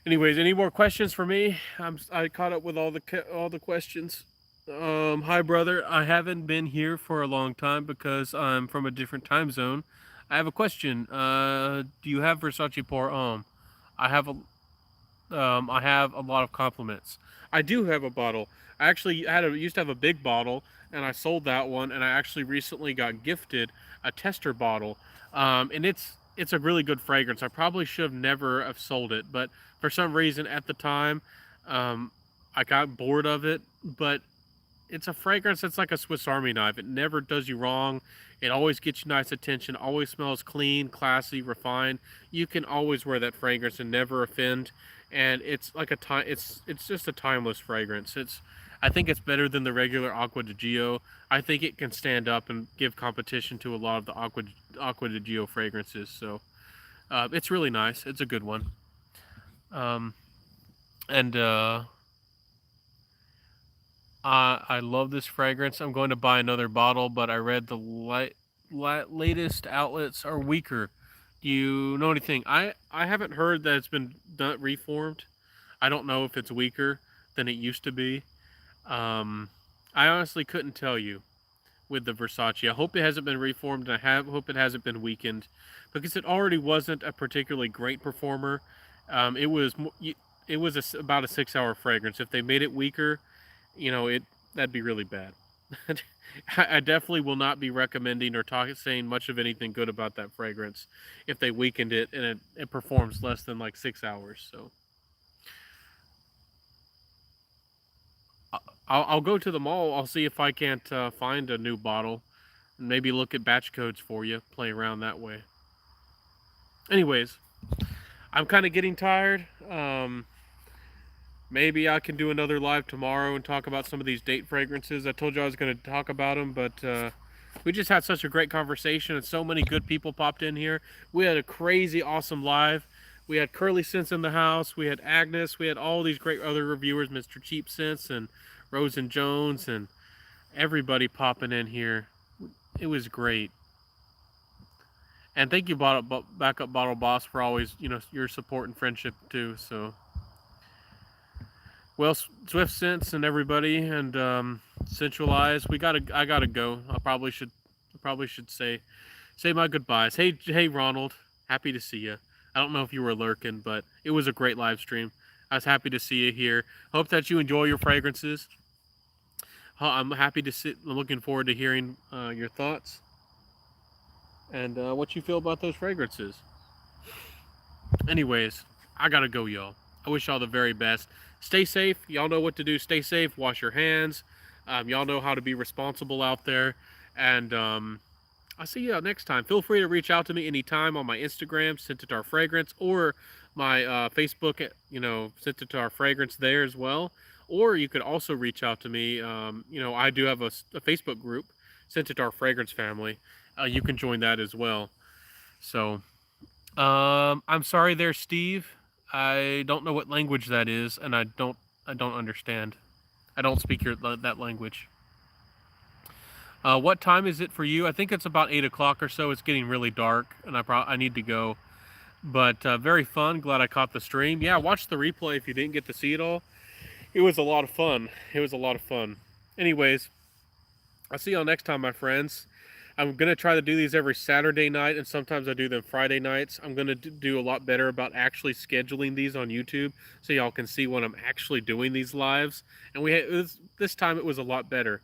Anyways, any more questions for me? I caught up with all the questions. Hi brother. I haven't been here for a long time because I'm from a different time zone. I have a question. Do you have Versace pour homme? I have I have a lot of compliments. I do have a bottle. I actually used to have a big bottle, and I sold that one. And I actually recently got gifted a tester bottle, and it's a really good fragrance. I probably should have never have sold it, but for some reason at the time, um, I got bored of it. But it's a fragrance that's like a Swiss Army knife. It never does you wrong. It always gets you nice attention. Always smells clean, classy, refined. You can always wear that fragrance and never offend. And it's like a time. It's just a timeless fragrance. I think it's better than the regular Aqua di Gio. I think it can stand up and give competition to a lot of the Aqua di Gio fragrances. So it's really nice. It's a good one. Um, and I love this fragrance. I'm going to buy another bottle, but I read the latest outlets are weaker. Do you know anything? I haven't heard that it's been reformed. I don't know if it's weaker than it used to be. Um, I honestly couldn't tell you with the Versace. I hope it hasn't been reformed, and hope it hasn't been weakened, because it already wasn't a particularly great performer. It was about a 6 hour fragrance. If they made it weaker, that'd be really bad. I definitely will not be recommending or saying much of anything good about that fragrance if they weakened it and it performs less than like 6 hours. So I'll go to the mall. I'll see if I can't find a new bottle and maybe look at batch codes for you. Play around that way. Anyways, I'm kind of getting tired. Maybe I can do another live tomorrow and talk about some of these date fragrances. I told you I was going to talk about them, but we just had such a great conversation and so many good people popped in here. We had a crazy, awesome live. We had Curly Sense in the house. We had Agnes. We had all these great other reviewers, Mr. Cheap Sense and Rosen Jones, and everybody popping in here. It was great. And thank you, Backup Bottle Boss, for always, your support and friendship too. So. Well, Swift Sense and everybody, and Centralized. I gotta go. I probably should say my goodbyes. Hey, Ronald. Happy to see you. I don't know if you were lurking, but it was a great live stream. I was happy to see you here. Hope that you enjoy your fragrances. I'm happy to sit. I'm looking forward to hearing your thoughts and what you feel about those fragrances. Anyways, I gotta go, y'all. I wish y'all the very best. Stay safe. Y'all know what to do. Stay safe. Wash your hands. Y'all know how to be responsible out there. And I'll see you next time. Feel free to reach out to me anytime on my Instagram, Sent It to Our Fragrance, or my Facebook, Sent It to Our Fragrance there as well. Or you could also reach out to me. I do have a Facebook group, Sent It to Our Fragrance Family. You can join that as well. So, I'm sorry there, Steve. I don't know what language that is, and I don't understand. I don't speak that language. What time is it for you? I think it's about 8 o'clock or so. It's getting really dark, and I need to go. But very fun. Glad I caught the stream. Yeah, watch the replay if you didn't get to see it all. It was a lot of fun. Anyways, I'll see y'all next time, my friends. I'm going to try to do these every Saturday night, and sometimes I do them Friday nights. I'm going to do a lot better about actually scheduling these on YouTube so y'all can see when I'm actually doing these lives. And this time it was a lot better.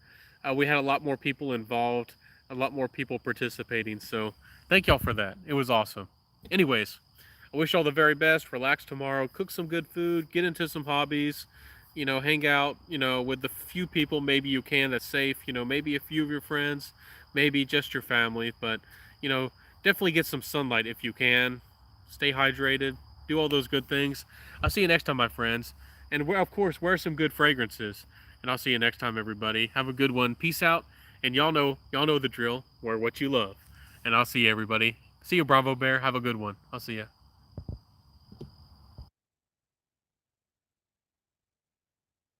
We had a lot more people involved, a lot more people participating. So thank y'all for that. It was awesome. Anyways, I wish y'all the very best. Relax tomorrow. Cook some good food. Get into some hobbies. Hang out, with the few people maybe you can that's safe. Maybe a few of your friends. Maybe just your family, but definitely get some sunlight if you can. Stay hydrated, do all those good things. I'll see you next time, my friends, and of course, wear some good fragrances. And I'll see you next time, everybody. Have a good one. Peace out, and y'all know the drill. Wear what you love, and I'll see you, everybody. See you, Bravo Bear. Have a good one. I'll see you.